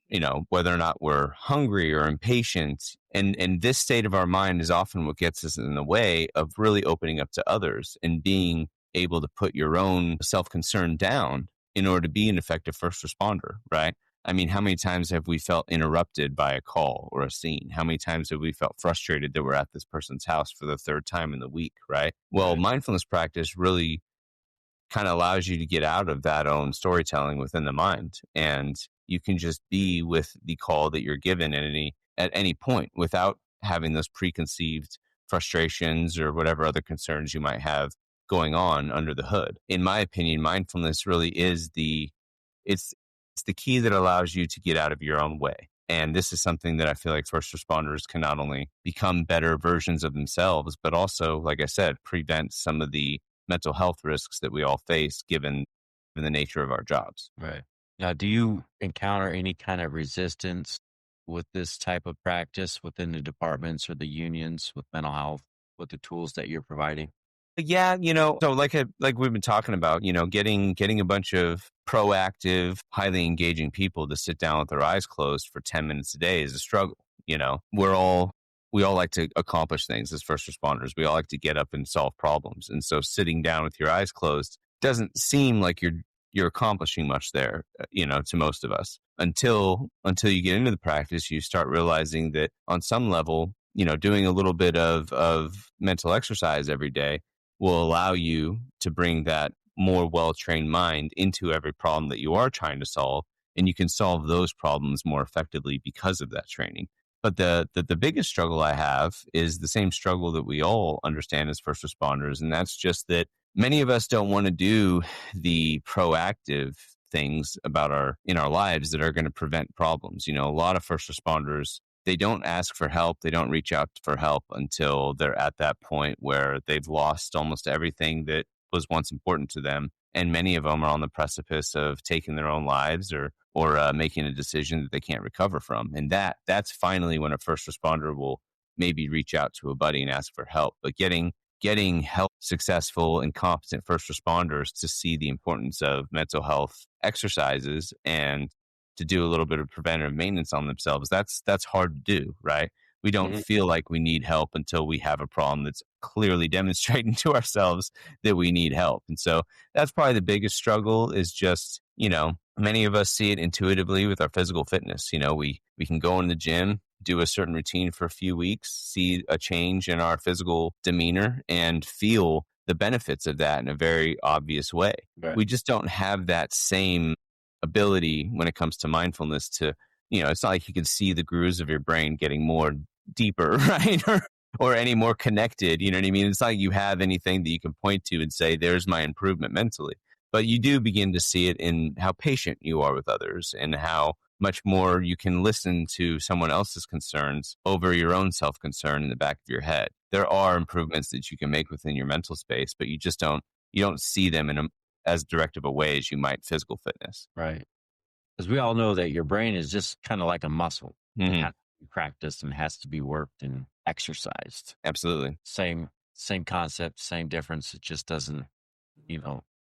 whether or not we're hungry or impatient. And this state of our mind is often what gets us in the way of really opening up to others and being able to put your own self-concern down in order to be an effective first responder, right? I mean, how many times have we felt interrupted by a call or a scene? How many times have we felt frustrated that we're at this person's house for the third time in the week, right? Well, Right. mindfulness practice really kind of allows you to get out of that own storytelling within the mind, and you can just be with the call that you're given at any point without having those preconceived frustrations or whatever other concerns you might have going on under the hood. In my opinion, mindfulness really is it's the key that allows you to get out of your own way. And this is something that I feel like first responders can not only become better versions of themselves, but also, like I said, prevent some of the mental health risks that we all face given the nature of our jobs. Right. Now, do you encounter any kind of resistance with this type of practice within the departments or the unions with mental health, with the tools that you're providing? Yeah, so like we've been talking about, getting a bunch of proactive, highly engaging people to sit down with their eyes closed for 10 minutes a day is a struggle. We all like to accomplish things as first responders. We all like to get up and solve problems. And so sitting down with your eyes closed doesn't seem like you're accomplishing much there, to most of us until you get into the practice. You start realizing that on some level, doing a little bit of mental exercise every day will allow you to bring that more well-trained mind into every problem that you are trying to solve. And you can solve those problems more effectively because of that training. But the biggest struggle I have is the same struggle that we all understand as first responders. And that's just that many of us don't want to do the proactive things in our lives that are going to prevent problems. A lot of first responders, they don't ask for help. They don't reach out for help until they're at that point where they've lost almost everything that was once important to them. And many of them are on the precipice of taking their own lives or making a decision that they can't recover from. And that's finally when a first responder will maybe reach out to a buddy and ask for help. But getting help successful and competent first responders to see the importance of mental health exercises and to do a little bit of preventative maintenance on themselves, that's hard to do, right? We don't feel like we need help until we have a problem that's clearly demonstrating to ourselves that we need help. And so that's probably the biggest struggle is just, many of us see it intuitively with our physical fitness. We can go in the gym, do a certain routine for a few weeks, see a change in our physical demeanor and feel the benefits of that in a very obvious way. Right. We just don't have that same ability when it comes to mindfulness to, it's not like you can see the grooves of your brain getting more deeper, right? or any more connected. You know what I mean? It's not like you have anything that you can point to and say, there's my improvement mentally. But you do begin to see it in how patient you are with others and how much more you can listen to someone else's concerns over your own self-concern in the back of your head. There are improvements that you can make within your mental space, but you don't see them in as direct of a way as you might physical fitness. Right. Because we all know that your brain is just kind of like a muscle. It Mm-hmm. has to be practiced and has to be worked and exercised. Absolutely. Same concept, same difference. It just doesn't,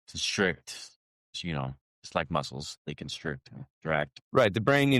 constrict, it's like muscles. They constrict and contract. Right. The brain,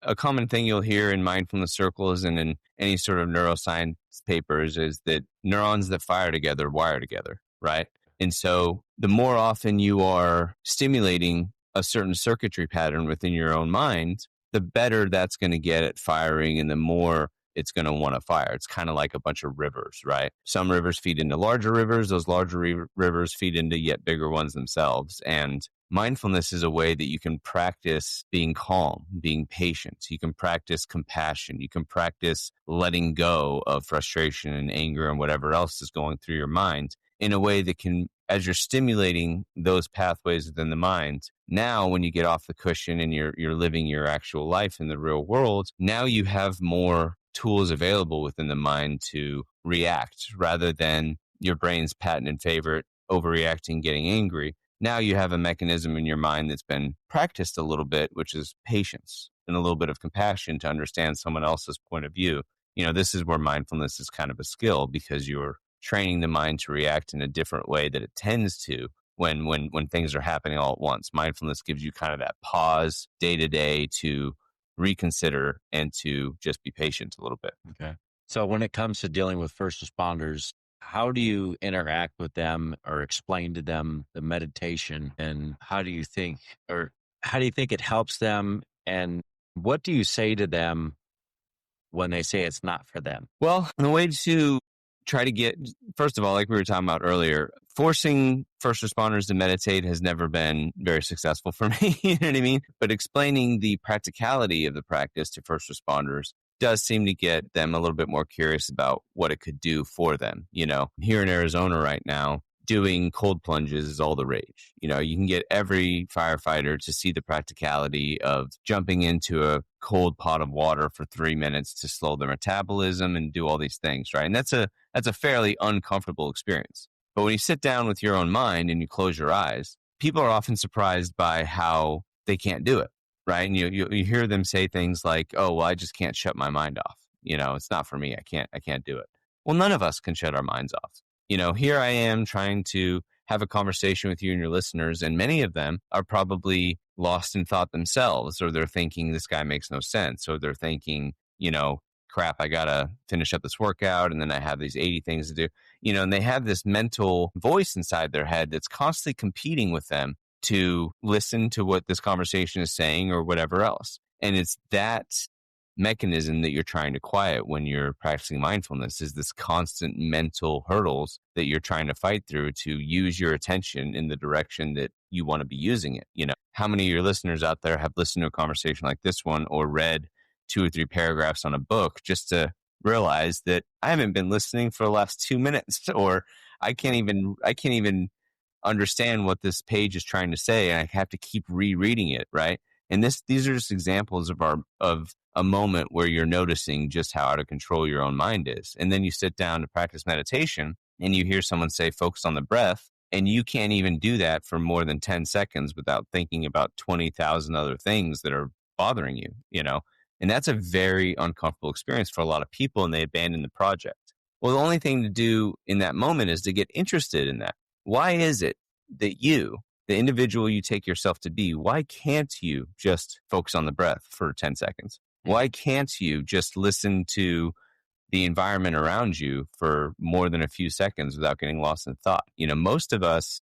a common thing you'll hear in mindfulness circles and in any sort of neuroscience papers is that neurons that fire together wire together, right? And so the more often you are stimulating a certain circuitry pattern within your own mind, the better that's going to get at firing and the more it's going to want to fire. It's kind of like a bunch of rivers, right? Some rivers feed into larger rivers. Those larger rivers feed into yet bigger ones themselves. And mindfulness is a way that you can practice being calm, being patient. You can practice compassion. You can practice letting go of frustration and anger and whatever else is going through your mind in a way that can, as you're stimulating those pathways within the mind, now when you get off the cushion and you're living your actual life in the real world, now you have more tools available within the mind to react rather than your brain's patent and favorite overreacting, getting angry. Now you have a mechanism in your mind that's been practiced a little bit, which is patience and a little bit of compassion to understand someone else's point of view. This is where mindfulness is kind of a skill because you're training the mind to react in a different way that it tends to when things are happening all at once. Mindfulness gives you kind of that pause day to day to reconsider and to just be patient a little bit. Okay. So when it comes to dealing with first responders, how do you interact with them or explain to them the meditation, and how do you think it helps them, and what do you say to them when they say it's not for them? Well, the way to try to get, first of all, like we were talking about earlier, forcing first responders to meditate has never been very successful for me. You know what I mean? But explaining the practicality of the practice to first responders does seem to get them a little bit more curious about what it could do for them. Here in Arizona right now, doing cold plunges is all the rage. You can get every firefighter to see the practicality of jumping into a cold pot of water for 3 minutes to slow their metabolism and do all these things, right? And that's a fairly uncomfortable experience. But when you sit down with your own mind and you close your eyes, people are often surprised by how they can't do it, right? And you hear them say things like, "Oh, well, I just can't shut my mind off. It's not for me. I can't do it." Well, none of us can shut our minds off. Here I am trying to have a conversation with you and your listeners, and many of them are probably lost in thought themselves, or they're thinking this guy makes no sense, or they're thinking, crap, I got to finish up this workout, and then I have these 80 things to do, and they have this mental voice inside their head that's constantly competing with them to listen to what this conversation is saying or whatever else. And it's that mechanism that you're trying to quiet when you're practicing mindfulness is this constant mental hurdles that you're trying to fight through to use your attention in the direction that you want to be using it. How many of your listeners out there have listened to a conversation like this one or read 2 or 3 paragraphs on a book just to realize that I haven't been listening for the last 2 minutes, or I can't even understand what this page is trying to say, and I have to keep rereading it, right? And these are just examples of a moment where you're noticing just how out of control your own mind is. And then you sit down to practice meditation and you hear someone say, focus on the breath. And you can't even do that for more than 10 seconds without thinking about 20,000 other things that are bothering you, and that's a very uncomfortable experience for a lot of people, and they abandon the project. Well, the only thing to do in that moment is to get interested in that. Why is it that you, the individual you take yourself to be, why can't you just focus on the breath for 10 seconds? Why can't you just listen to the environment around you for more than a few seconds without getting lost in thought? Most of us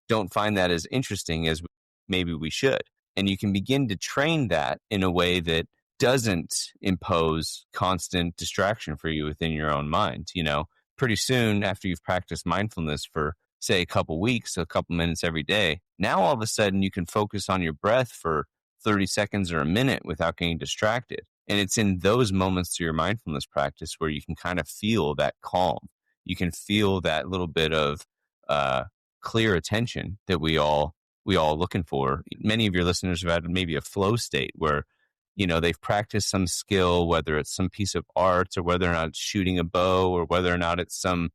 don't find that as interesting as maybe we should. And you can begin to train that in a way that doesn't impose constant distraction for you within your own mind. Pretty soon after you've practiced mindfulness for, say, a couple weeks, a couple minutes every day, now all of a sudden you can focus on your breath for 30 seconds or a minute without getting distracted. And it's in those moments through your mindfulness practice where you can kind of feel that calm. You can feel that little bit of clear attention that we all looking for. Many of your listeners have had maybe a flow state where, they've practiced some skill, whether it's some piece of art or whether or not it's shooting a bow or whether or not it's some,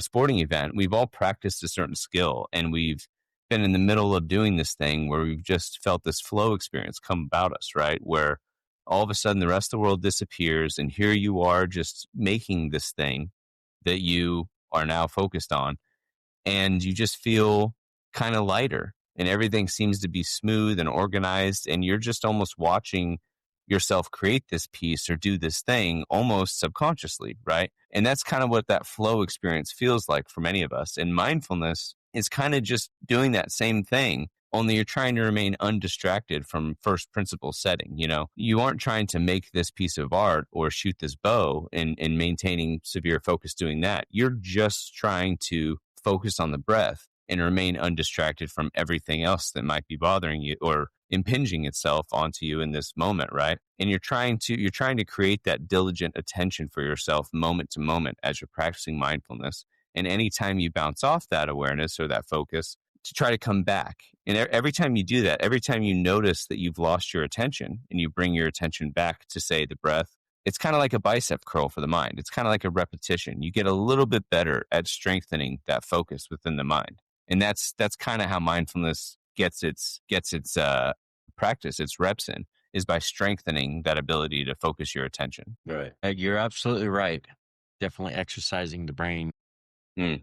sporting event. We've all practiced a certain skill, and we've been in the middle of doing this thing where we've just felt this flow experience come about us, right? Where all of a sudden the rest of the world disappears, and here you are just making this thing that you are now focused on, and you just feel kind of lighter, and everything seems to be smooth and organized, and you're just almost watching yourself create this piece or do this thing almost subconsciously, right? And that's kind of what that flow experience feels like for many of us. And mindfulness is kind of just doing that same thing, only you're trying to remain undistracted from first principle setting. You aren't trying to make this piece of art or shoot this bow and maintaining severe focus doing that. You're just trying to focus on the breath and remain undistracted from everything else that might be bothering you or impinging itself onto you in this moment, right? And you're trying to create that diligent attention for yourself moment to moment as you're practicing mindfulness. And anytime you bounce off that awareness or that focus, to try to come back. And every time you do that, every time you notice that you've lost your attention and you bring your attention back to, say, the breath, it's kind of like a bicep curl for the mind. It's kind of like a repetition. You get a little bit better at strengthening that focus within the mind. And that's kind of how mindfulness gets its practice, its reps in, is by strengthening that ability to focus your attention. Right. You're absolutely right. Definitely exercising the brain. Mm.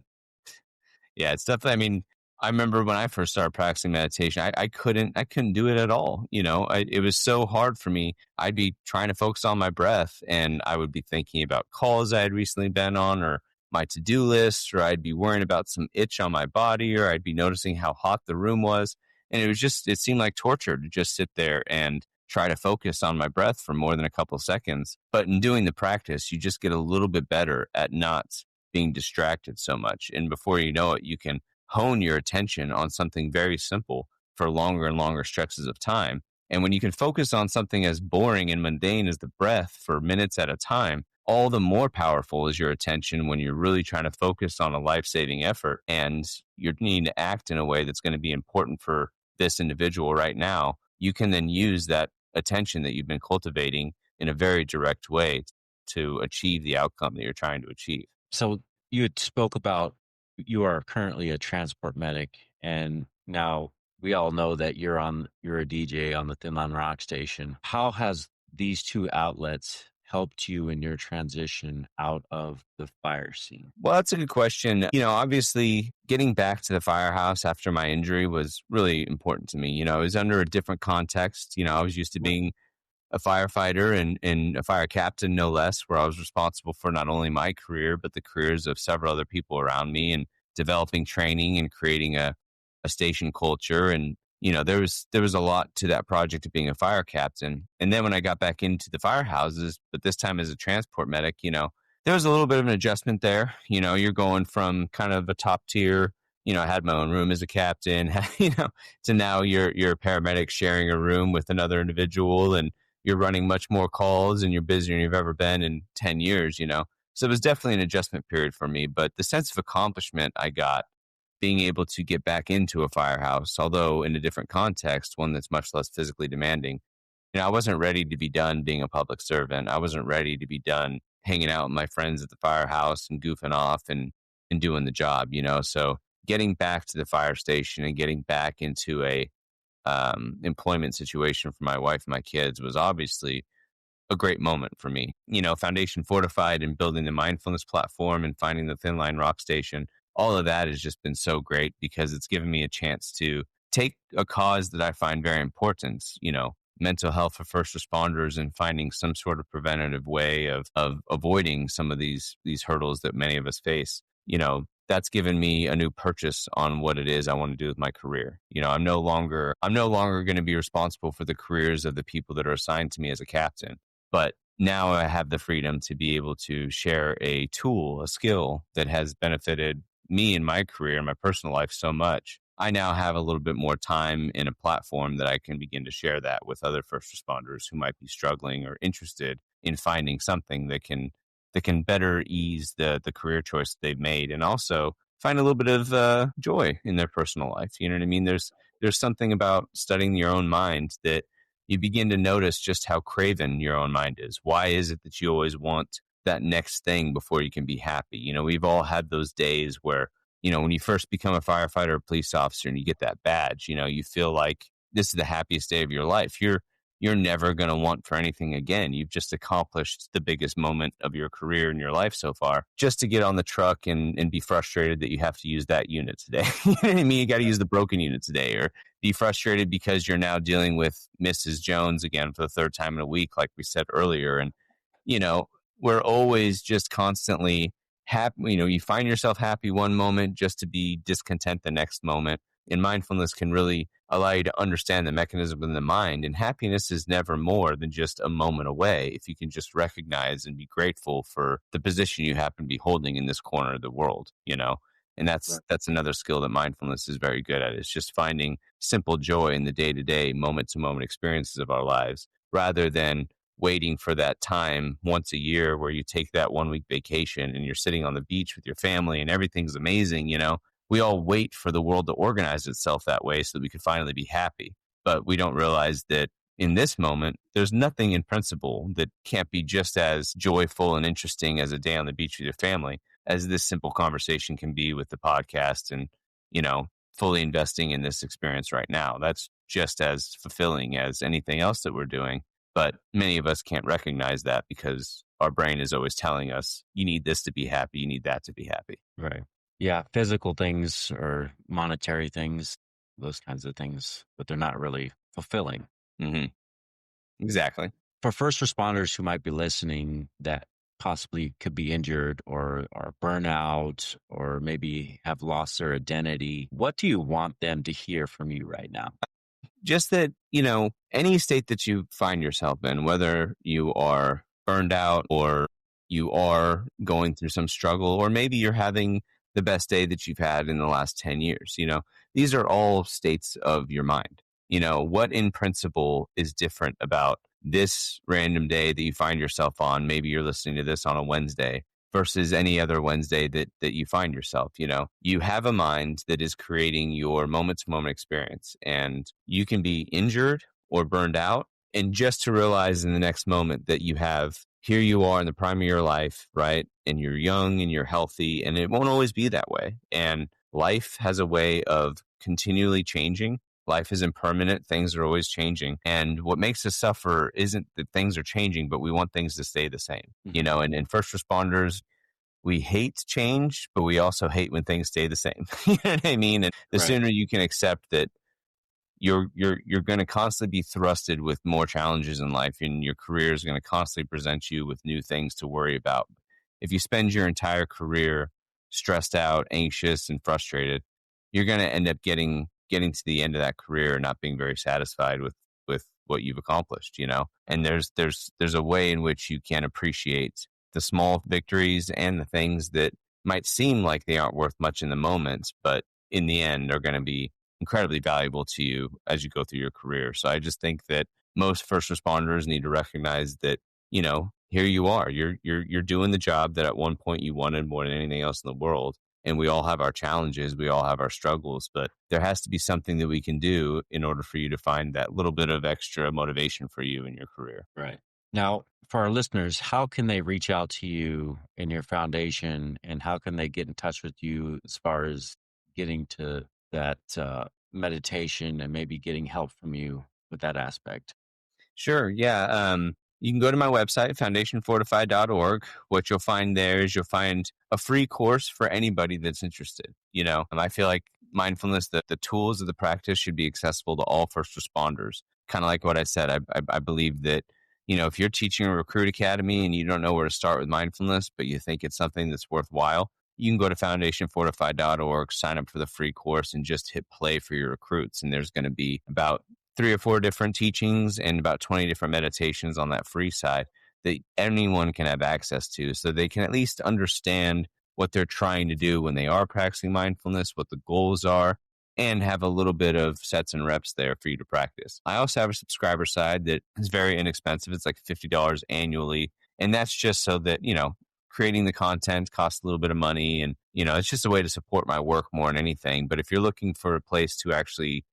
Yeah, it's definitely, I remember when I first started practicing meditation, I couldn't do it at all. It was so hard for me. I'd be trying to focus on my breath, and I would be thinking about calls I had recently been on, or my to-do list, or I'd be worrying about some itch on my body, or I'd be noticing how hot the room was. And it seemed like torture to just sit there and try to focus on my breath for more than a couple of seconds. But in doing the practice, you just get a little bit better at not being distracted so much. And before you know it, you can hone your attention on something very simple for longer and longer stretches of time. And when you can focus on something as boring and mundane as the breath for minutes at a time, all the more powerful is your attention when you're really trying to focus on a life-saving effort and you're needing to act in a way that's going to be important for this individual right now. You can then use that attention that you've been cultivating in a very direct way to achieve the outcome that you're trying to achieve. So you had spoke about you are currently a transport medic, and now we all know that you're a DJ on the Thin Line Rock Station. How has these two outlets helped you in your transition out of the fire scene? Well, that's a good question. Obviously getting back to the firehouse after my injury was really important to me. It was under a different context. I was used to being a firefighter and a fire captain, no less, where I was responsible for not only my career, but the careers of several other people around me, and developing training and creating a station culture. And, there was a lot to that project of being a fire captain. And then when I got back into the firehouses, but this time as a transport medic, there was a little bit of an adjustment there. You're going from kind of a top tier, I had my own room as a captain, to now you're a paramedic sharing a room with another individual, and you're running much more calls, and you're busier than you've ever been in 10 years, So it was definitely an adjustment period for me. But the sense of accomplishment I got being able to get back into a firehouse, although in a different context, one that's much less physically demanding. I wasn't ready to be done being a public servant. I wasn't ready to be done hanging out with my friends at the firehouse and goofing off and doing the job, So getting back to the fire station and getting back into a employment situation for my wife and my kids was obviously a great moment for me. Foundation Fortified and building the mindfulness platform and finding the Thin Line Rock Station, all of that has just been so great because it's given me a chance to take a cause that I find very important, mental health for first responders, and finding some sort of preventative way of avoiding some of these hurdles that many of us face. That's given me a new purchase on what it is I want to do with my career. I'm no longer going to be responsible for the careers of the people that are assigned to me as a captain, but now I have the freedom to be able to share a tool, a skill that has benefited me in my career and my personal life so much. I now have a little bit more time in a platform that I can begin to share that with other first responders who might be struggling or interested in finding something that can better ease the career choice they've made, and also find a little bit of joy in their personal life. You know what I mean? There's something about studying your own mind that you begin to notice just how craven your own mind is. Why is it that you always want that next thing before you can be happy? You know, we've all had those days where, you know, when you first become a firefighter or police officer and you get that badge, you know, you feel like this is the happiest day of your life. You're never going to want for anything again. You've just accomplished the biggest moment of your career in your life so far, just to get on the truck and be frustrated that you have to use that unit today. You know what I mean? You got to use the broken unit today, or be frustrated because you're now dealing with Mrs. Jones again for the third time in a week, like we said earlier. And, you know, we're always just constantly happy. You know, you find yourself happy one moment just to be discontent the next moment. And mindfulness can really allow you to understand the mechanism in the mind. And happiness is never more than just a moment away if you can just recognize and be grateful for the position you happen to be holding in this corner of the world, you know. And Right. that's another skill that mindfulness is very good at. It's just finding simple joy in the day-to-day, moment-to-moment experiences of our lives, rather than waiting for that time once a year where you take that 1 week vacation and you're sitting on the beach with your family and everything's amazing, you know. We all wait for the world to organize itself that way so that we could finally be happy. But we don't realize that in this moment, there's nothing in principle that can't be just as joyful and interesting as a day on the beach with your family as this simple conversation can be with the podcast and, you know, fully investing in this experience right now. That's just as fulfilling as anything else that we're doing. But many of us can't recognize that because our brain is always telling us, you need this to be happy, you need that to be happy. Right. Yeah. Physical things or monetary things, those kinds of things, but they're not really fulfilling. Hmm. Exactly. For first responders who might be listening that possibly could be injured or are burnout or maybe have lost their identity, what do you want them to hear from you right now? Just that, you know, any state that you find yourself in, whether you are burned out or you are going through some struggle, or maybe you're having the best day that you've had in the last 10 years, you know, these are all states of your mind. You know, what in principle is different about this random day that you find yourself on? Maybe you're listening to this on a Wednesday versus any other Wednesday that you find yourself. You know, you have a mind that is creating your moment to moment experience, and you can be injured or burned out. And just to realize in the next moment that you have, here you are in the prime of your life, right? And you're young and you're healthy, and it won't always be that way. And life has a way of continually changing. Life is impermanent. Things are always changing. And what makes us suffer isn't that things are changing, but we want things to stay the same. You know, and first responders, we hate change, but we also hate when things stay the same. You know what I mean? And the Right. sooner you can accept that you're going to constantly be thrusted with more challenges in life, and your career is going to constantly present you with new things to worry about. If you spend your entire career stressed out, anxious, and frustrated, you're going to end up getting to the end of that career and not being very satisfied with what you've accomplished, you know. And there's a way in which you can appreciate the small victories and the things that might seem like they aren't worth much in the moment, but in the end are going to be incredibly valuable to you as you go through your career. So I just think that most first responders need to recognize that, you know, here you are, you're doing the job that at one point you wanted more than anything else in the world. And we all have our challenges, we all have our struggles, but there has to be something that we can do in order for you to find that little bit of extra motivation for you in your career. Right. Now, for our listeners, how can they reach out to you in your foundation, and how can they get in touch with you as far as getting to that meditation and maybe getting help from you with that aspect? Sure. Yeah. You can go to my website, foundationfortified.org. What you'll find there is you'll find a free course for anybody that's interested. You know, I feel like mindfulness, the tools of the practice should be accessible to all first responders. Kind of like what I said, I believe that, you know, if you're teaching a recruit academy and you don't know where to start with mindfulness, but you think it's something that's worthwhile, you can go to foundationfortified.org, sign up for the free course, and just hit play for your recruits. And there's going to be about 3 or 4 different teachings and about 20 different meditations on that free side that anyone can have access to, so they can at least understand what they're trying to do when they are practicing mindfulness, what the goals are, and have a little bit of sets and reps there for you to practice. I also have a subscriber side that is very inexpensive. It's like $50 annually. And that's just so that, creating the content costs a little bit of money. And, it's just a way to support my work more than anything. But if you're looking for a place to actually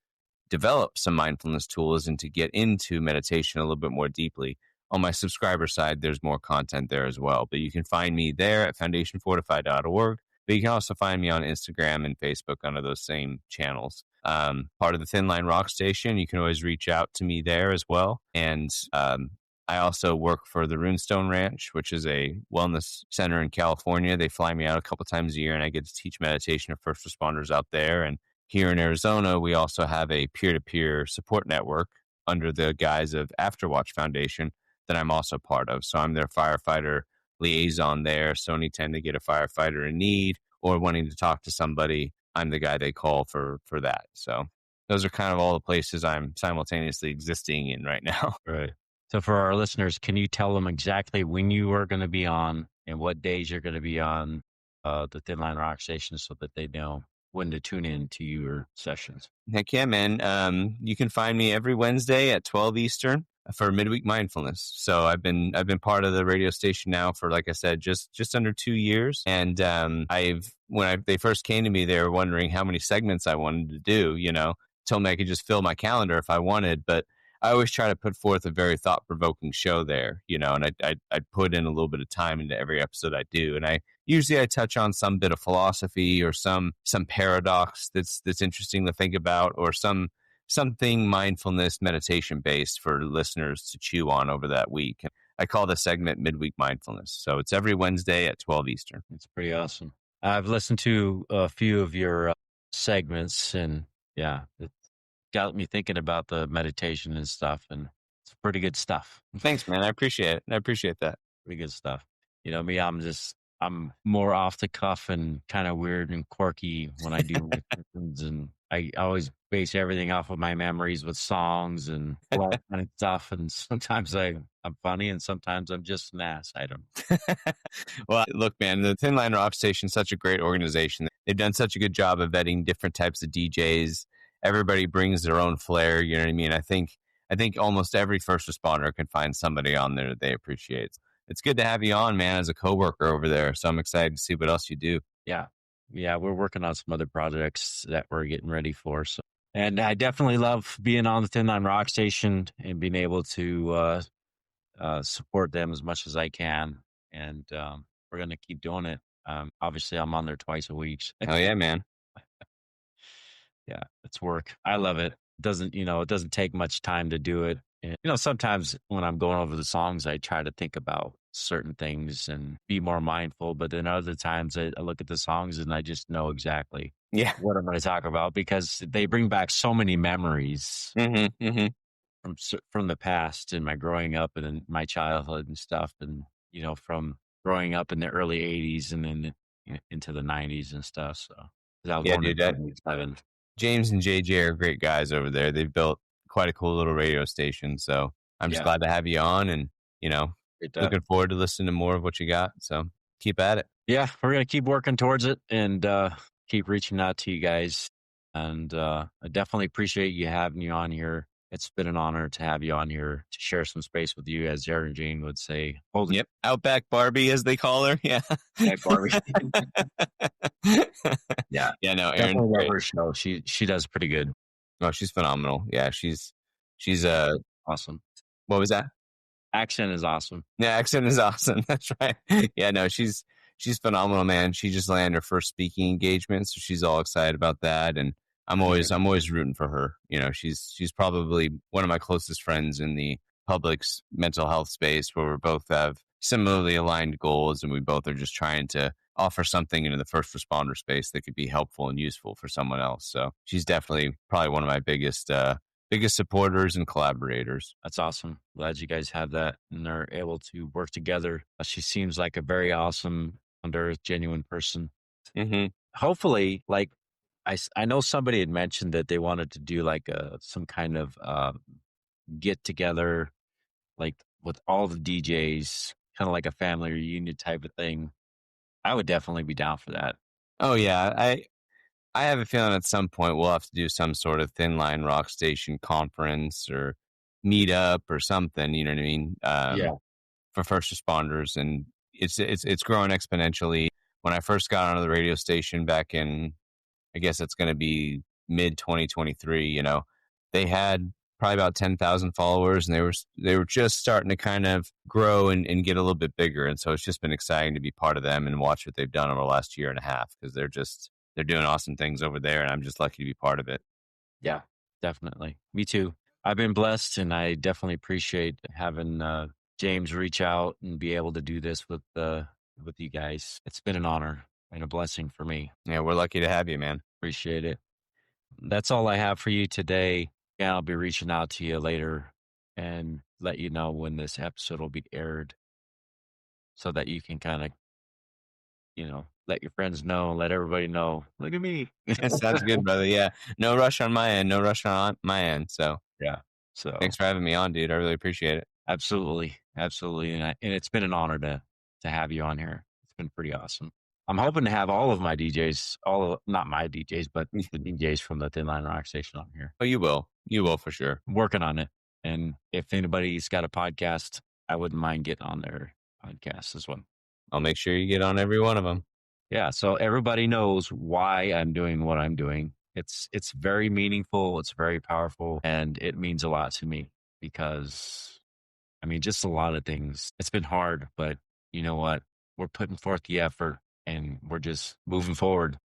develop some mindfulness tools and to get into meditation a little bit more deeply, on my subscriber side, there's more content there as well. But you can find me there at foundationfortified.org. But you can also find me on Instagram and Facebook under those same channels. Part of the Thin Line Rock Station, you can always reach out to me there as well. And I also work for the Runestone Ranch, which is a wellness center in California. They fly me out a couple times a year, and I get to teach meditation to first responders out there. And here in Arizona, we also have a peer-to-peer support network under the guise of Afterwatch Foundation that I'm also part of. So I'm their firefighter liaison there. So anytime they get a firefighter in need or wanting to talk to somebody, I'm the guy they call for that. So those are kind of all the places I'm simultaneously existing in right now. Right. So for our listeners, can you tell them exactly when you are going to be on and what days you're going to be on the Thin Line Rock Station so that they know when to tune in to your sessions? Heck yeah, man. You can find me every Wednesday at 12 Eastern for midweek mindfulness. So I've been part of the radio station now for, like I said, just under 2 years. And they first came to me, they were wondering how many segments I wanted to do. Told me I could just fill my calendar if I wanted, but I always try to put forth a very thought provoking show there. And I put in a little bit of time into every episode I do, and I usually touch on some bit of philosophy or some paradox that's interesting to think about, or something mindfulness meditation based for listeners to chew on over that week. I call the segment Midweek Mindfulness. So it's every Wednesday at 12 Eastern. It's pretty awesome. I've listened to a few of your segments, and yeah, it got me thinking about the meditation and stuff, and it's pretty good stuff. Thanks, man. I appreciate it. I appreciate that. Pretty good stuff. Me, I'm more off the cuff and kind of weird and quirky when I do my sessions, and I always base everything off of my memories with songs and all that kind of stuff. And sometimes I'm funny, and sometimes I'm just an ass. I don't know. Well, look, man, the Thin Line Rock Station is such a great organization. They've done such a good job of vetting different types of DJs. Everybody brings their own flair. You know what I mean? I think almost every first responder can find somebody on there that they appreciate. It's good to have you on, man, as a coworker over there. So I'm excited to see what else you do. Yeah, we're working on some other projects that we're getting ready for. So, and I definitely love being on the Thin Line Rock Station and being able to support them as much as I can. And we're going to keep doing it. Obviously, I'm on there twice a week. Oh yeah, man. Yeah, it's work. I love it. It doesn't take much time to do it. And, sometimes when I'm going over the songs, I try to think about certain things and be more mindful. But then other times I look at the songs and I just know exactly what I'm going to talk about, because they bring back so many memories from the past and my growing up and in my childhood and stuff. And, from growing up in the early 80s and then into the 90s and stuff. So I was born in 1987. James and JJ are great guys over there. They've built quite a cool little radio station. So I'm just glad to have you on, and, looking forward to listening to more of what you got. So keep at it. Yeah, we're going to keep working towards it and keep reaching out to you guys. And I definitely appreciate you having you on here. It's been an honor to have you on here to share some space with you, as Jared and Jane would say. Yep, Outback Barbie, as they call her. Yeah, Outback Barbie. Yeah, no, Aaron, love her show. She does pretty good. Oh, she's phenomenal. Yeah, she's awesome. What was that? Accent is awesome. Yeah, accent is awesome. That's right. Yeah, no, she's phenomenal, man. She just landed her first speaking engagement, so she's all excited about that. And I'm always rooting for her. She's probably one of my closest friends in the public's mental health space, where we both have similarly aligned goals, and we both are just trying to offer something into the first responder space that could be helpful and useful for someone else. So she's definitely probably one of my biggest supporters and collaborators. That's awesome. Glad you guys have that and are able to work together. She seems like a very awesome, under genuine person. Mm-hmm. Hopefully, like I know somebody had mentioned that they wanted to do like some kind of get together, like with all the DJs, kind of like a family reunion type of thing. I would definitely be down for that. Oh yeah, I have a feeling at some point we'll have to do some sort of Thin Line Rock Station conference or meetup or something. You know what I mean? Yeah. For first responders, and it's growing exponentially. When I first got onto the radio station back in, I guess it's going to be mid 2023. They had probably about 10,000 followers, and they were just starting to kind of grow and get a little bit bigger. And so it's just been exciting to be part of them and watch what they've done over the last year and a half, because they're doing awesome things over there, and I'm just lucky to be part of it. Yeah, definitely. Me too. I've been blessed, and I definitely appreciate having James reach out and be able to do this with you guys. It's been an honor and a blessing for me. Yeah, we're lucky to have you, man. Appreciate it. That's all I have for you today. And I'll be reaching out to you later and let you know when this episode will be aired so that you can kind of, let your friends know, let everybody know. Look at me. Sounds good, brother. Yeah, no rush on my end. No rush on my end. So Yeah. So thanks for having me on, dude. I really appreciate it. absolutely. Absolutely. And it's been an honor to have you on here. It's been pretty awesome. I'm hoping to have all of my DJs, not my DJs, but the DJs from the Thin Line Rock Station on here. Oh, you will. You will for sure. I'm working on it. And if anybody's got a podcast, I wouldn't mind getting on their podcast as well. I'll make sure you get on every one of them. Yeah. So everybody knows why I'm doing what I'm doing. It's very meaningful. It's very powerful. And it means a lot to me because, just a lot of things. It's been hard, but you know what? We're putting forth the effort and we're just moving forward.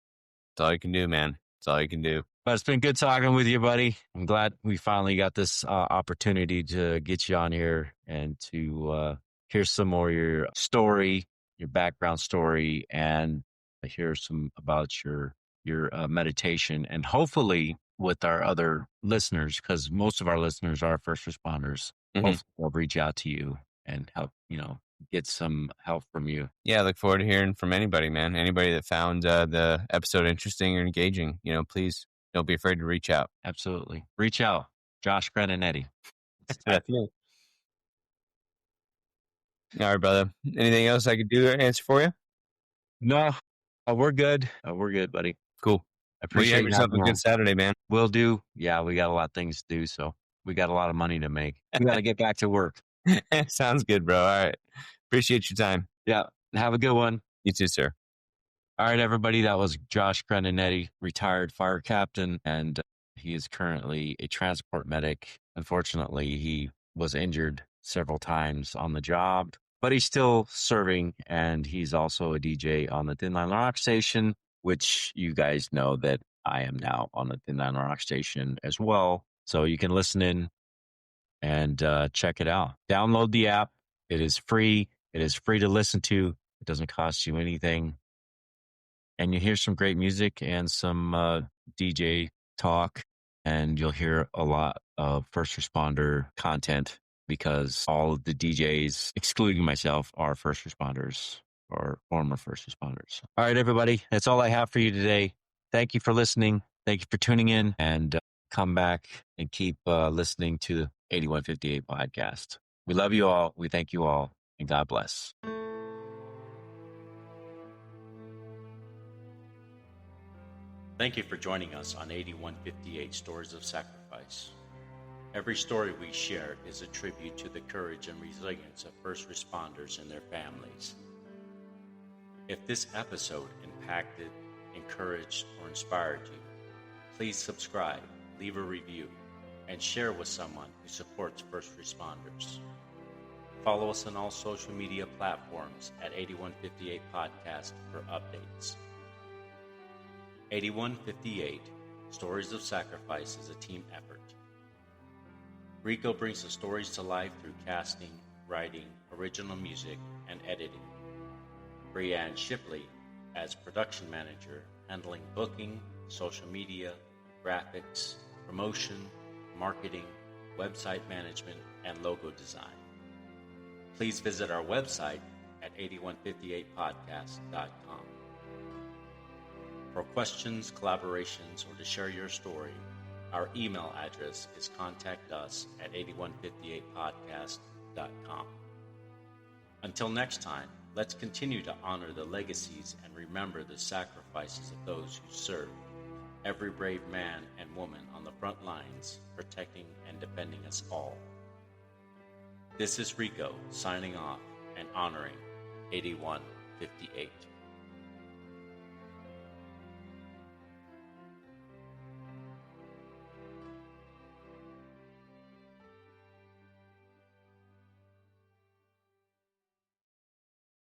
That's all you can do, man. That's all you can do. But it's been good talking with you, buddy. I'm glad we finally got this opportunity to get you on here and to hear some more of your story, your background story, and hear some about your meditation. And hopefully with our other listeners, because most of our listeners are first responders, hopefully they'll reach out to you and help, get some help from you. Yeah, I look forward to hearing from anybody, man. Anybody that found the episode interesting or engaging, please don't be afraid to reach out. Absolutely. Reach out. Josh Grandinetti. That's me. All right, brother. Anything else I could do or answer for you? No, we're good. We're good, buddy. Cool. I appreciate you. Yourself a good Saturday, man. Will do. Yeah, we got a lot of things to do, so we got a lot of money to make. We got to get back to work. Sounds good, bro. All right. Appreciate your time. Yeah. Have a good one. You too, sir. All right, everybody. That was Josh Grandinetti, retired fire captain, and he is currently a transport medic. Unfortunately, he was injured several times on the job, but he's still serving, and he's also a DJ on the Thin Line Rock Station, which you guys know that I am now on the Thin Line Rock Station as well. So you can listen in and check it out. Download the app. It is free. It is free to listen to. It doesn't cost you anything. And you hear some great music and some DJ talk, and you'll hear a lot of first responder content because all of the DJs, excluding myself, are first responders or former first responders. All right, everybody. That's all I have for you today. Thank you for listening. Thank you for tuning in, and come back and keep listening to the 8158 podcast. We love you all. We thank you all, and God bless. Thank you for joining us on 8158 Stories of Sacrifice. Every story we share is a tribute to the courage and resilience of first responders and their families. If this episode impacted, encouraged, or inspired you, please subscribe, leave a review, and share with someone who supports first responders. Follow us on all social media platforms at 8158 Podcast for updates. 8158 Stories of Sacrifice is a team effort. Rico brings the stories to life through casting, writing, original music, and editing. Brianne Shipley as production manager, handling booking, social media, graphics, promotion, marketing, website management, and logo design. Please visit our website at 8158podcast.com. For questions, collaborations, or to share your story, our email address is contactus@8158podcast.com. Until next time, let's continue to honor the legacies and remember the sacrifices of those who served every brave man and woman on the front lines protecting and defending us all. This is Rico signing off and honoring 8158.